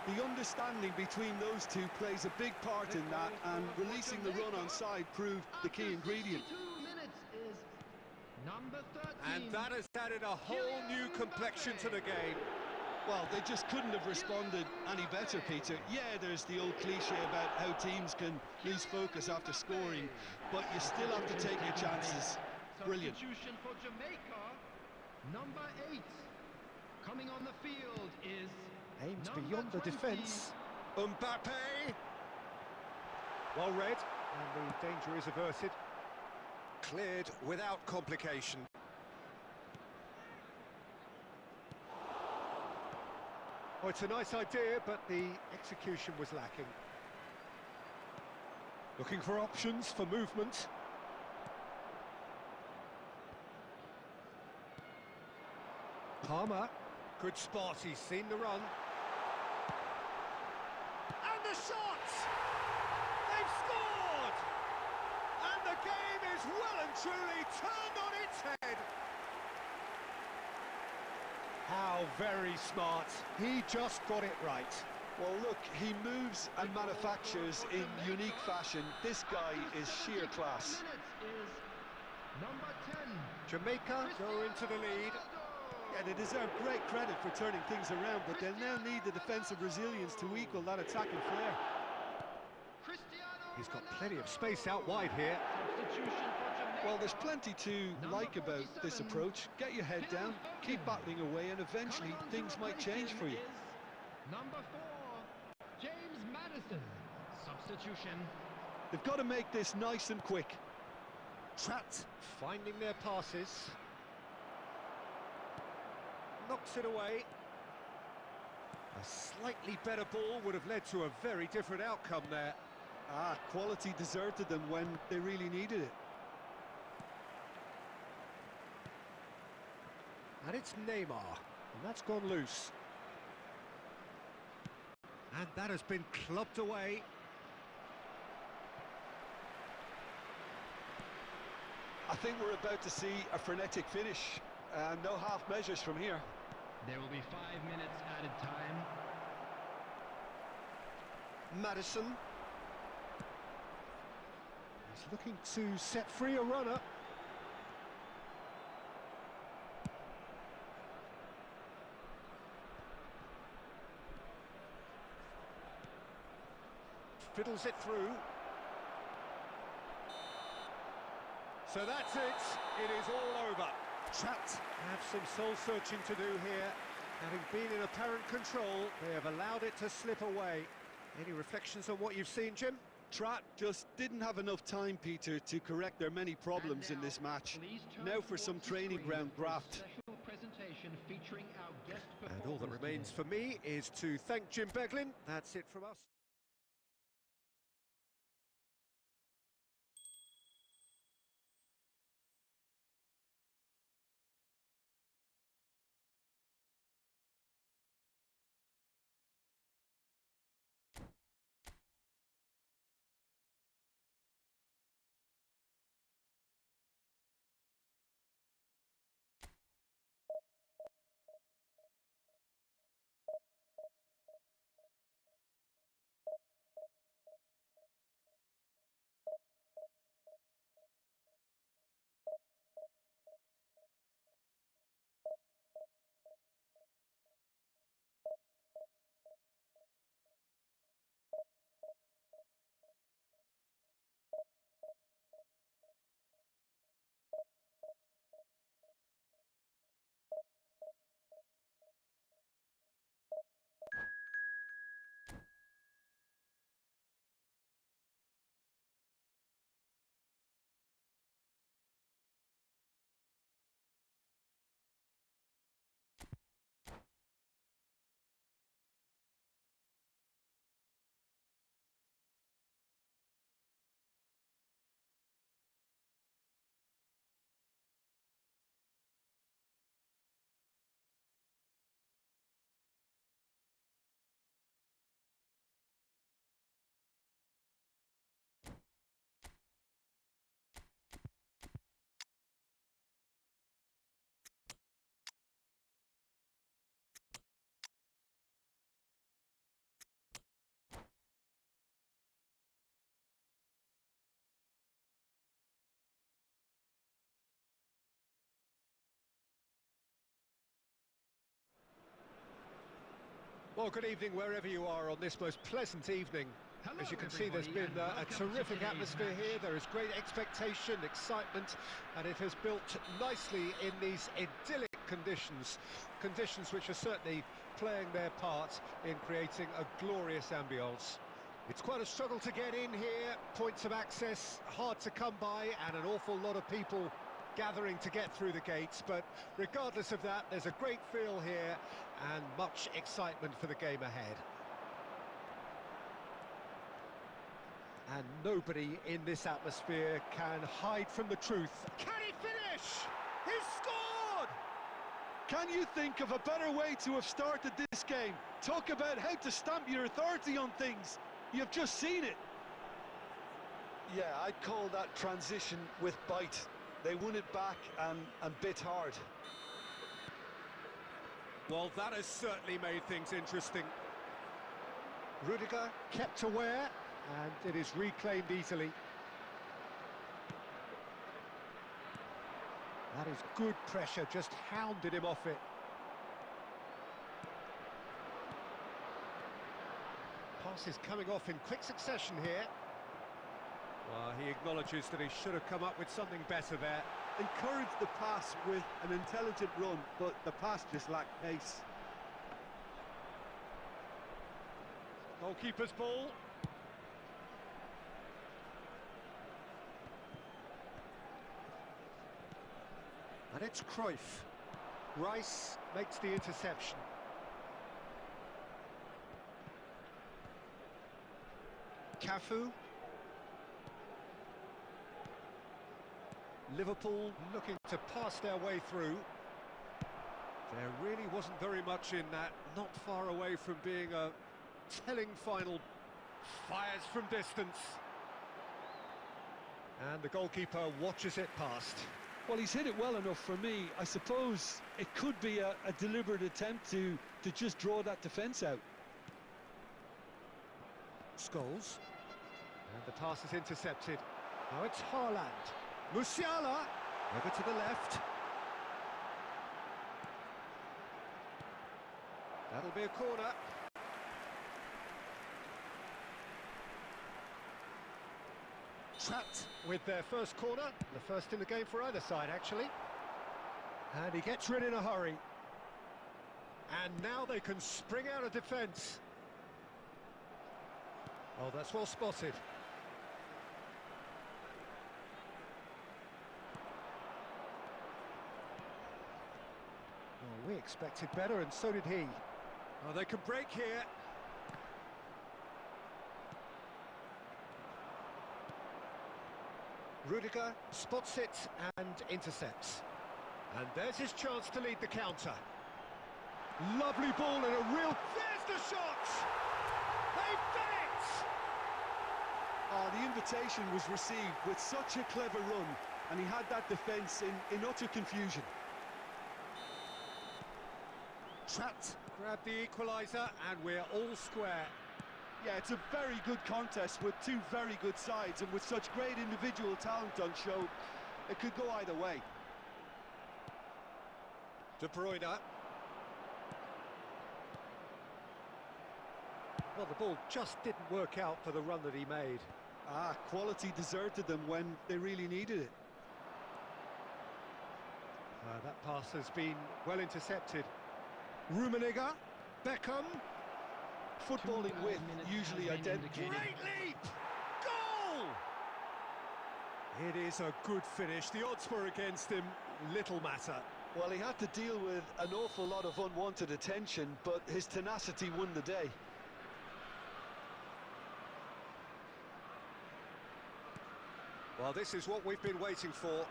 The understanding between those two plays a big part in that, and releasing the run on side proved the key ingredient. 62 minutes is number 13. And that has added a whole new complexion to the game. Well, they just couldn't have responded any better, Peter. Yeah, there's the old cliche about how teams can lose focus after scoring, but you still have to take your chances. Brilliant. Substitution for Jamaica, number 8. Coming on the field is Aims number beyond the 20. defence. Mbappe. Well read, and the danger is averted. Cleared without complication. Oh, it's a nice idea, but the execution was lacking. Looking for options for movement. Palmer. Good spot, he's seen the run. And the shot! They've scored! And the game is well and truly turned on its head. How very smart. He just got it right. Well, look, he moves and manufactures in unique fashion. This guy is sheer class. Is number 10. Jamaica go into the lead. Yeah, they deserve great credit for turning things around, but they'll now need the defensive resilience to equal that attacking flair. He's got plenty of space out wide here. Substitution for Jamaica. Well, there's plenty to like about this approach. Get your head down, keep battling away, and eventually Coming on to things might replace change him for you. is number 4, James Maddison. Substitution. They've got to make this nice and quick. Trapped, finding their passes. Knocks it away. A slightly better ball would have led to a very different outcome there. Ah, quality deserted them when they really needed it. And it's Neymar, and that's gone loose. And that has been clubbed away. I think we're about to see a frenetic finish. No half measures from here. There will be 5 minutes added time. Maddison. He's looking to set free a runner. Fiddles it through. So that's it. It is all over. Trapped have some soul-searching to do here. Having been in apparent control, they have allowed it to slip away. Any reflections on what you've seen, Jim? Trat just didn't have enough time, Peter, to correct their many problems in this match. Now for some training ground graft. And all that remains for me is to thank Jim Beglin. That's it from us. Well, good evening wherever you are on this most pleasant evening. Hello, As you can see, there's been a terrific atmosphere here. There is great expectation, excitement, and it has built nicely in these idyllic conditions. Conditions which are certainly playing their part in creating a glorious ambience. It's quite a struggle to get in here, points of access hard to come by, and an awful lot of people gathering to get through the gates, but regardless of that, there's a great feel here and much excitement for the game ahead. And nobody in this atmosphere can hide from the truth. Can he finish? He's scored! Can you think of a better way to have started this game? Talk about how to stamp your authority on things. You've just seen it. Yeah, I'd call that transition with bite. They won it back and bit hard. Well, that has certainly made things interesting. Rudiger kept aware, and it is reclaimed easily. That is good pressure, just hounded him off it. Passes coming off in quick succession here. Well, he acknowledges that he should have come up with something better there. Encouraged the pass with an intelligent run, but the pass just lacked pace. Goalkeeper's ball. And it's Cruyff. Rice makes the interception. Cafu. Liverpool looking to pass their way through. There really wasn't very much in that, not far away from being a telling final. Fires from distance. And the goalkeeper watches it past. Well, he's hit it well enough for me. I suppose it could be a deliberate attempt to just draw that defence out. Scholes. And the pass is intercepted. Now it's Haaland. Musiala, over to the left. That'll be a corner. Trapped with their first corner, the first in the game for either side, actually. And he gets rid in a hurry. And now they can spring out of defence. Oh, that's well spotted. We expected better, and so did he. Oh, they can break here. Rudiger spots it and intercepts. And there's his chance to lead the counter. Lovely ball and a real... There's the shot! They've done it! Oh, the invitation was received with such a clever run, and he had that defence in utter confusion. Trapped, grabbed the equaliser, and we're all square. Yeah, it's a very good contest with two very good sides, and with such great individual talent on show, it could go either way. De Bruyne. Well, the ball just didn't work out for the run that he made. Quality deserted them when they really needed it. That pass has been well intercepted. Rummenigge, Beckham. Footballing with usually identical. Great leap! Goal! It is a good finish. The odds were against him, little matter. Well, he had to deal with an awful lot of unwanted attention, but his tenacity won the day. Well, this is what we've been waiting for.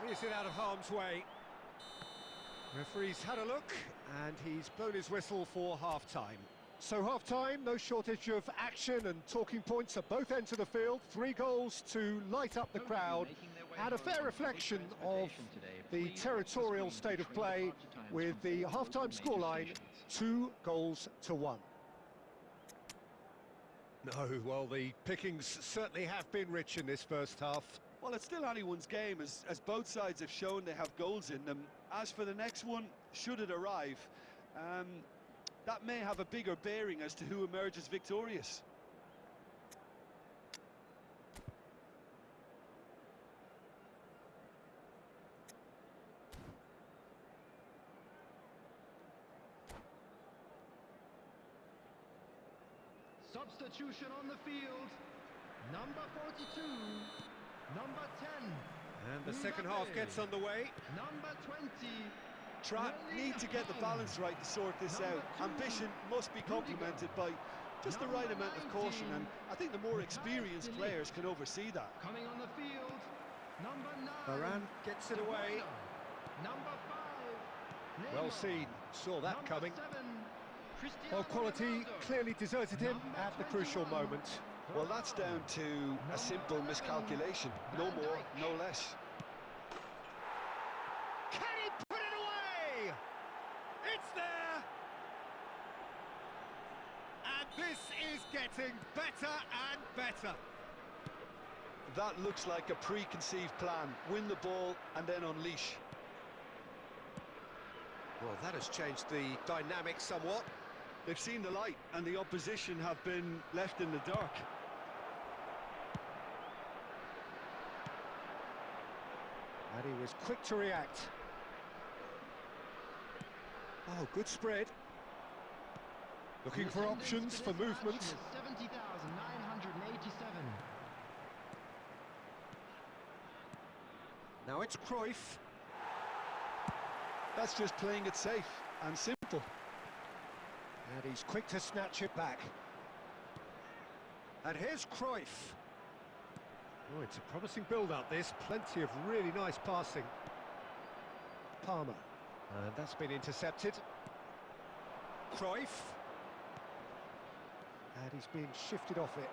Clears it out of harm's way. Referee's had a look, and he's blown his whistle for half-time. So half-time, no shortage of action and talking points at both ends of the field. 3 goals to light up the crowd, and a fair reflection of the territorial state of play, with the half-time scoreline 2-1. No, well, the pickings certainly have been rich in this first half. Well, it's still anyone's game, as both sides have shown they have goals in them. As for the next one, should it arrive, that may have a bigger bearing as to who emerges victorious. Substitution on the field. Number 42. Number 10. And the second half gets underway. Number 20. Trap need to get the balance right to sort this out. Ambition must be complemented by just the right amount of caution, and I think the more experienced players can oversee that. Coming on the field. Number 9. Varane gets it away. Number 5. Well seen, saw that coming. 7. Well, quality clearly deserted him at the crucial moment. Well, that's down to a simple miscalculation. No more, no less. Can he put it away? It's there! And this is getting better and better. That looks like a preconceived plan. Win the ball and then unleash. Well, that has changed the dynamic somewhat. They've seen the light and the opposition have been left in the dark. And he was quick to react. Oh, good spread. Looking for options for movement. 70,987. Now it's Cruyff. That's just playing it safe and simple. And he's quick to snatch it back. And here's Cruyff. Oh, it's a promising build-up, this. Plenty of really nice passing. Palmer. And that's been intercepted. Cruyff. And he's been shifted off it.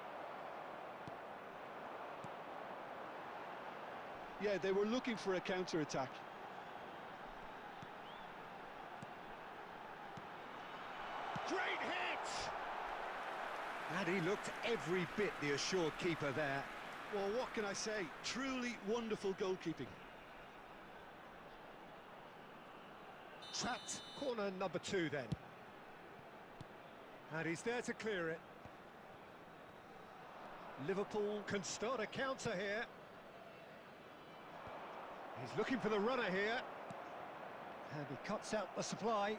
Yeah, they were looking for a counter-attack. Great hit! And he looked every bit the assured keeper there. Well, what can I say? Truly wonderful goalkeeping. Trapped. Corner number 2 then. And he's there to clear it. Liverpool can start a counter here. He's looking for the runner here. And he cuts out the supply.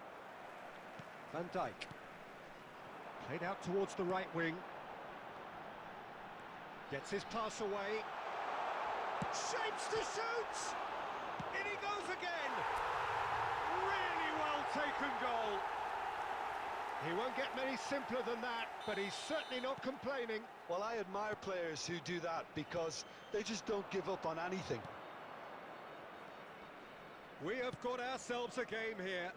Van Dijk. Played out towards the right wing. Gets his pass away. Shapes to shoot! In he goes again! Really well taken goal. He won't get many simpler than that, but he's certainly not complaining. Well, I admire players who do that because they just don't give up on anything. We have got ourselves a game here.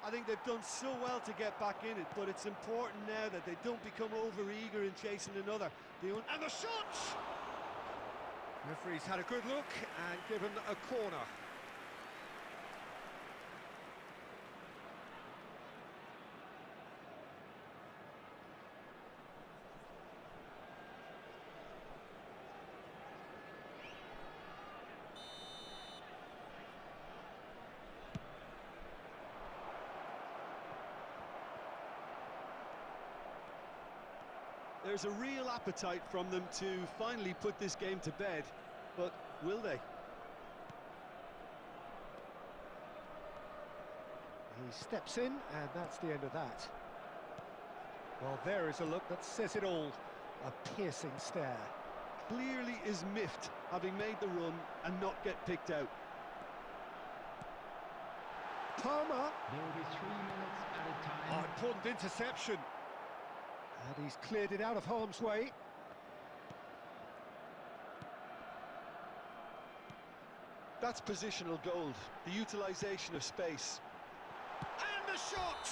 I think they've done so well to get back in it, but it's important now that they don't become over-eager in chasing another. And the shot! Referee's had a good look and given a corner. There's a real appetite from them to finally put this game to bed, but will they? He steps in, and that's the end of that. Well, there is a look that says it all. A piercing stare. Clearly is miffed, having made the run and not get picked out. Palmer. There will be 3 minutes at a time. Oh, important interception. And he's cleared it out of harm's way. That's positional gold, the utilisation of space. And the shot!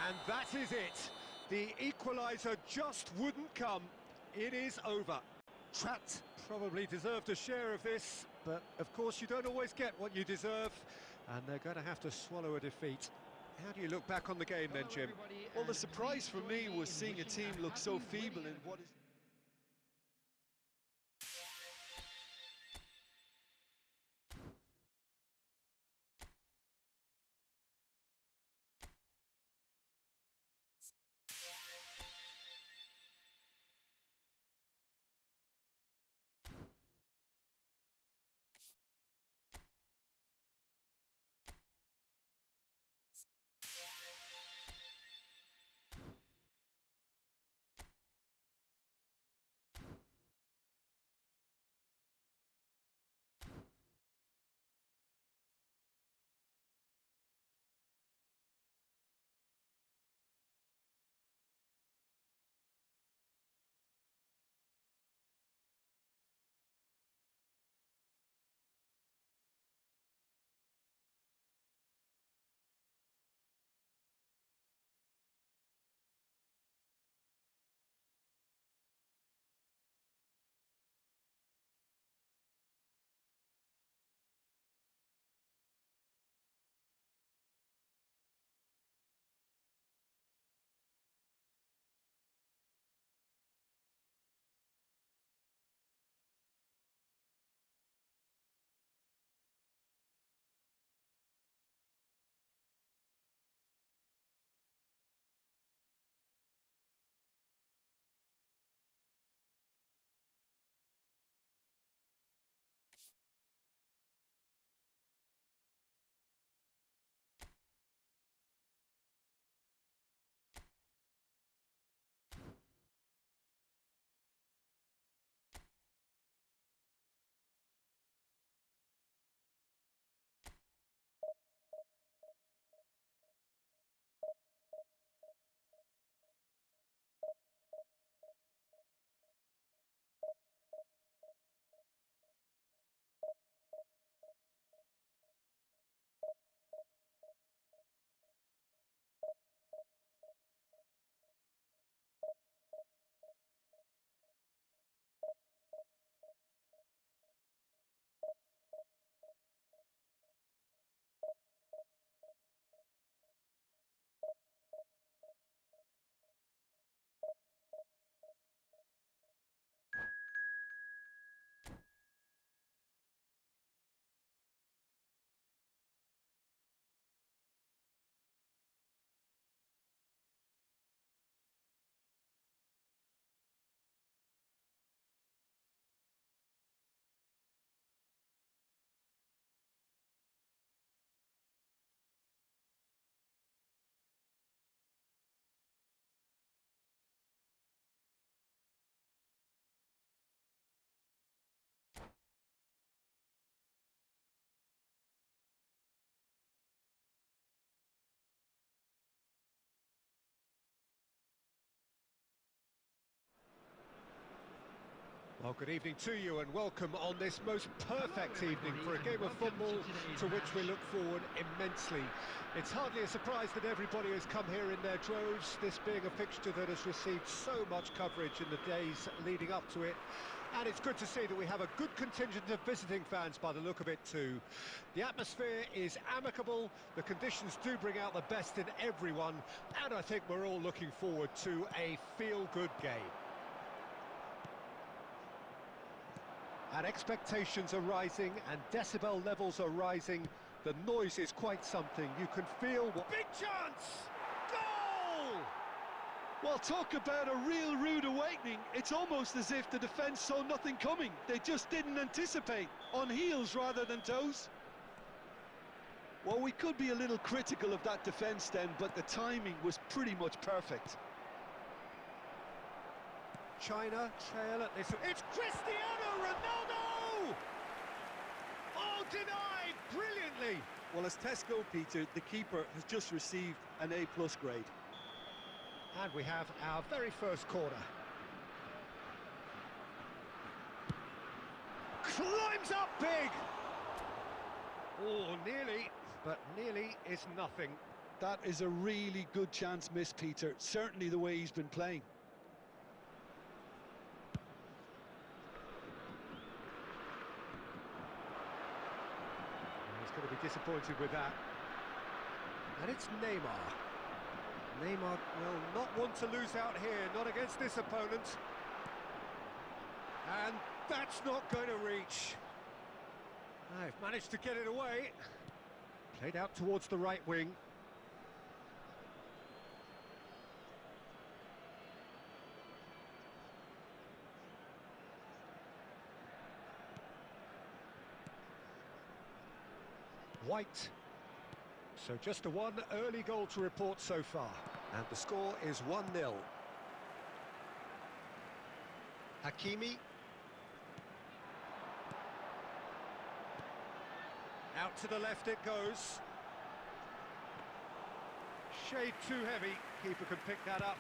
And that is it. The equaliser just wouldn't come. It is over. Trapped probably deserved a share of this, but of course you don't always get what you deserve, and they're going to have to swallow a defeat. How do you look back on the game then, Jim? Well, the surprise for me was seeing a team look so feeble in what is... Well, good evening to you and welcome on this most perfect evening for a game of football to which we look forward immensely. It's hardly a surprise that everybody has come here in their droves, this being a fixture that has received so much coverage in the days leading up to it. And it's good to see that we have a good contingent of visiting fans by the look of it too. The atmosphere is amicable, the conditions do bring out the best in everyone, and I think we're all looking forward to a feel-good game. And expectations are rising and decibel levels are rising. The noise is quite something. You can feel what... Big chance! Goal! Well, talk about a real rude awakening. It's almost as if the defence saw nothing coming. They just didn't anticipate, on heels rather than toes. Well, we could be a little critical of that defence then, but the timing was pretty much perfect. China trail at this. It's Cristiano Ronaldo! Oh, denied brilliantly. Well, as tests go, Peter, the keeper has just received an A+ grade. And we have our very first corner. Climbs up big! Oh, nearly, but nearly is nothing. That is a really good chance missed, Peter. Certainly the way he's been playing. He's going to be disappointed with that. And it's Neymar. Neymar will not want to lose out here, not against this opponent. And that's not going to reach. They've managed to get it away. Played out towards the right wing. White. So just the one early goal to report so far. And the score is 1-0. Hakimi. Out to the left it goes. Shade too heavy. Keeper can pick that up.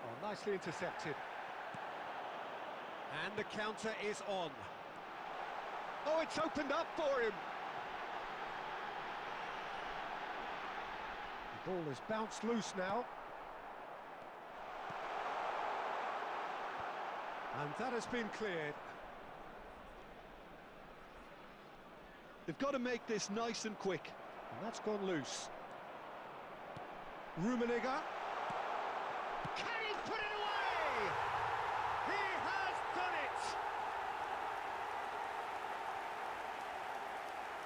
Oh, nicely intercepted. And the counter is on. Oh, it's opened up for him. The ball has bounced loose now. And that has been cleared. They've got to make this nice and quick. And that's gone loose. Rummenigge. Can he put it away? He has done it!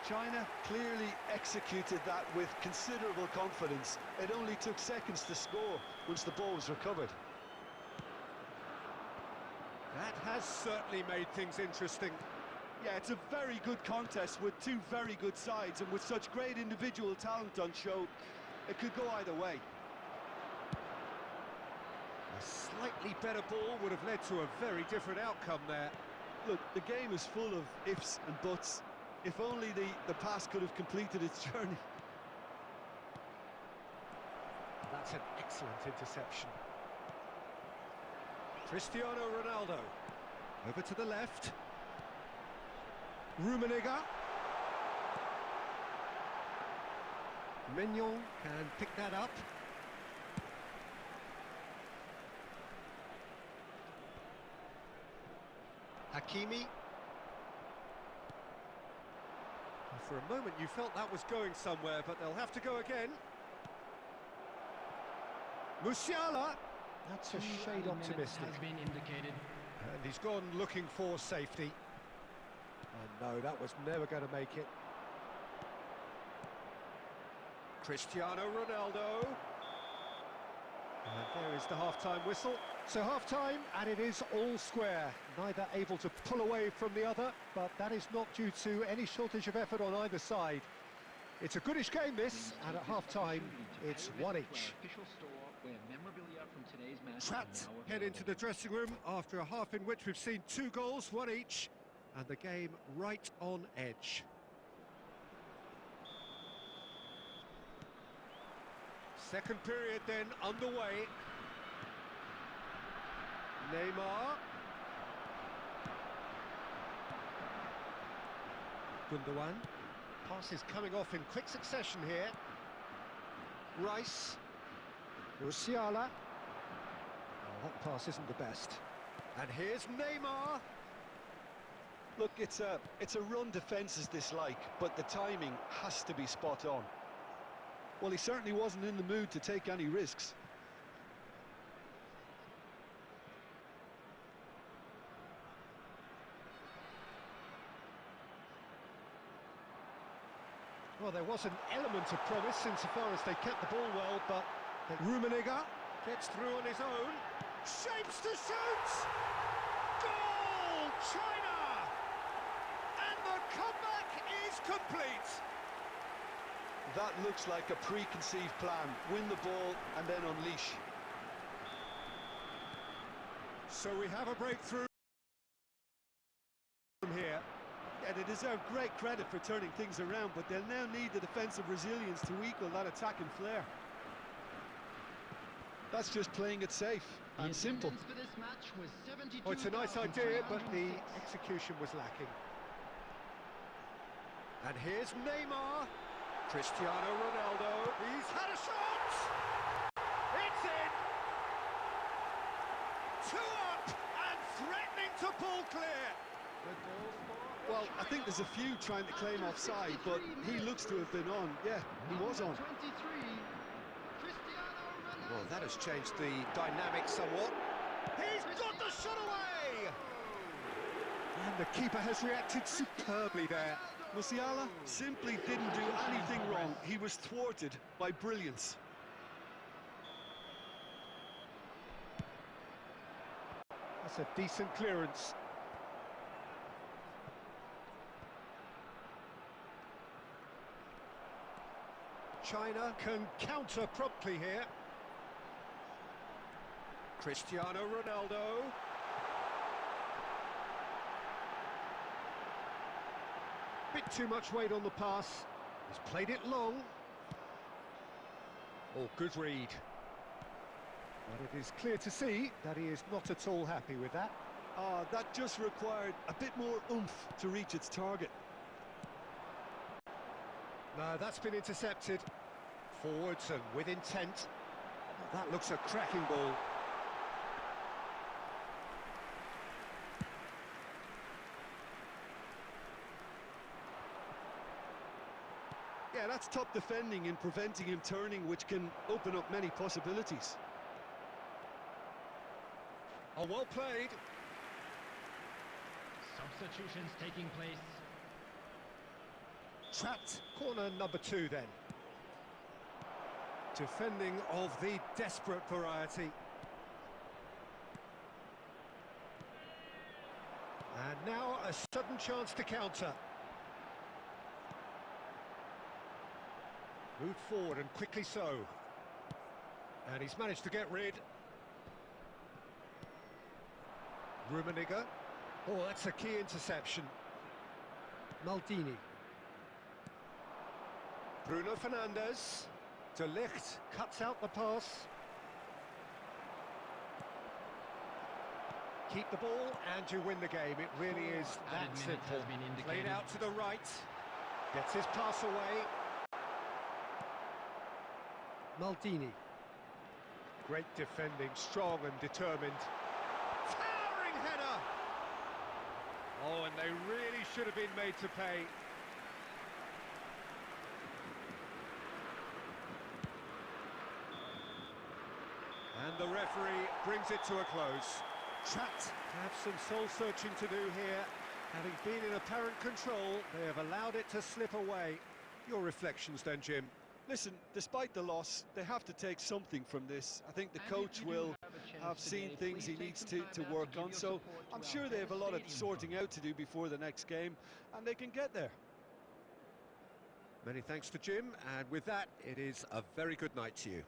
China clearly executed that with considerable confidence. It only took seconds to score once the ball was recovered. That has certainly made things interesting. Yeah, it's a very good contest with two very good sides, and with such great individual talent on show, it could go either way. A slightly better ball would have led to a very different outcome there. Look, the game is full of ifs and buts. If only the pass could have completed its journey. That's an excellent interception. Cristiano Ronaldo. Over to the left. Rummenigge. Mignon can pick that up. Hakimi. For a moment you felt that was going somewhere, but they'll have to go again. Musiala. That's a shade optimistic. Has been indicated. And he's gone looking for safety. And no, that was never going to make it. Cristiano Ronaldo. And there is the half-time whistle. So half-time, and it is all square. Neither able to pull away from the other, but that is not due to any shortage of effort on either side. It's a goodish game, this, and at half-time, it's one each. Trapped, head into the dressing room after a half in which we've seen 2 goals, 1 each, and the game right on edge. Second period then underway. Neymar. Gundogan. Passes coming off in quick succession here. Rice. Musiala. Oh, that pass isn't the best. And here's Neymar. Look, it's a run defence is dislike, but the timing has to be spot on. Well, he certainly wasn't in the mood to take any risks. Well, there was an element of promise insofar as they kept the ball well, but Rummenigge gets through on his own. Shapes to shoot! Goal! China! And the comeback is complete! That looks like a preconceived plan. Win the ball and then unleash. So we have a breakthrough from here. Yeah, they deserve great credit for turning things around, but they'll now need the defensive resilience to equal that attacking flair. That's just playing it safe and simple. For this match was Oh, it's a nice idea, but the execution was lacking. And here's Neymar. Cristiano Ronaldo. He's had a shot! It's in! 2 up and threatening to pull clear. Well, I think there's a few trying to claim offside, but he looks to have been on. Yeah, he was on. 23, Cristiano Ronaldo. Well, that has changed the dynamic somewhat. He's got the shot away! And the keeper has reacted superbly there. Musiala simply didn't do anything wrong. He was thwarted by brilliance. That's a decent clearance. China can counter promptly here. Cristiano Ronaldo. Bit too much weight on the pass. He's played it long. Oh, good read. But it is clear to see that he is not at all happy with that. That just required a bit more oomph to reach its target. No, that's been intercepted. Forwards and with intent. That looks a cracking ball. Yeah, that's top defending and preventing him turning, which can open up many possibilities. Oh, well played. Substitutions taking place. Trapped. Corner number 2 then. Defending of the desperate variety. And now a sudden chance to counter. Moved forward and quickly so. And he's managed to get rid. Rummenigge. Oh, that's a key interception. Maldini. Bruno Fernandes. De Ligt cuts out the pass. Keep the ball and you win the game. It really is that simple. Played out to the right. Gets his pass away. Maldini. Great defending, strong and determined. Towering header! Oh, and they really should have been made to pay. And the referee brings it to a close. Trapped have some soul-searching to do here. Having been in apparent control, they have allowed it to slip away. Your reflections then, Jim? Listen, despite the loss, they have to take something from this. I think the coach will have seen things he needs to work on, so I'm sure they have a lot of sorting out to do before the next game, and they can get there. Many thanks to Jim, and with that, it is a very good night to you.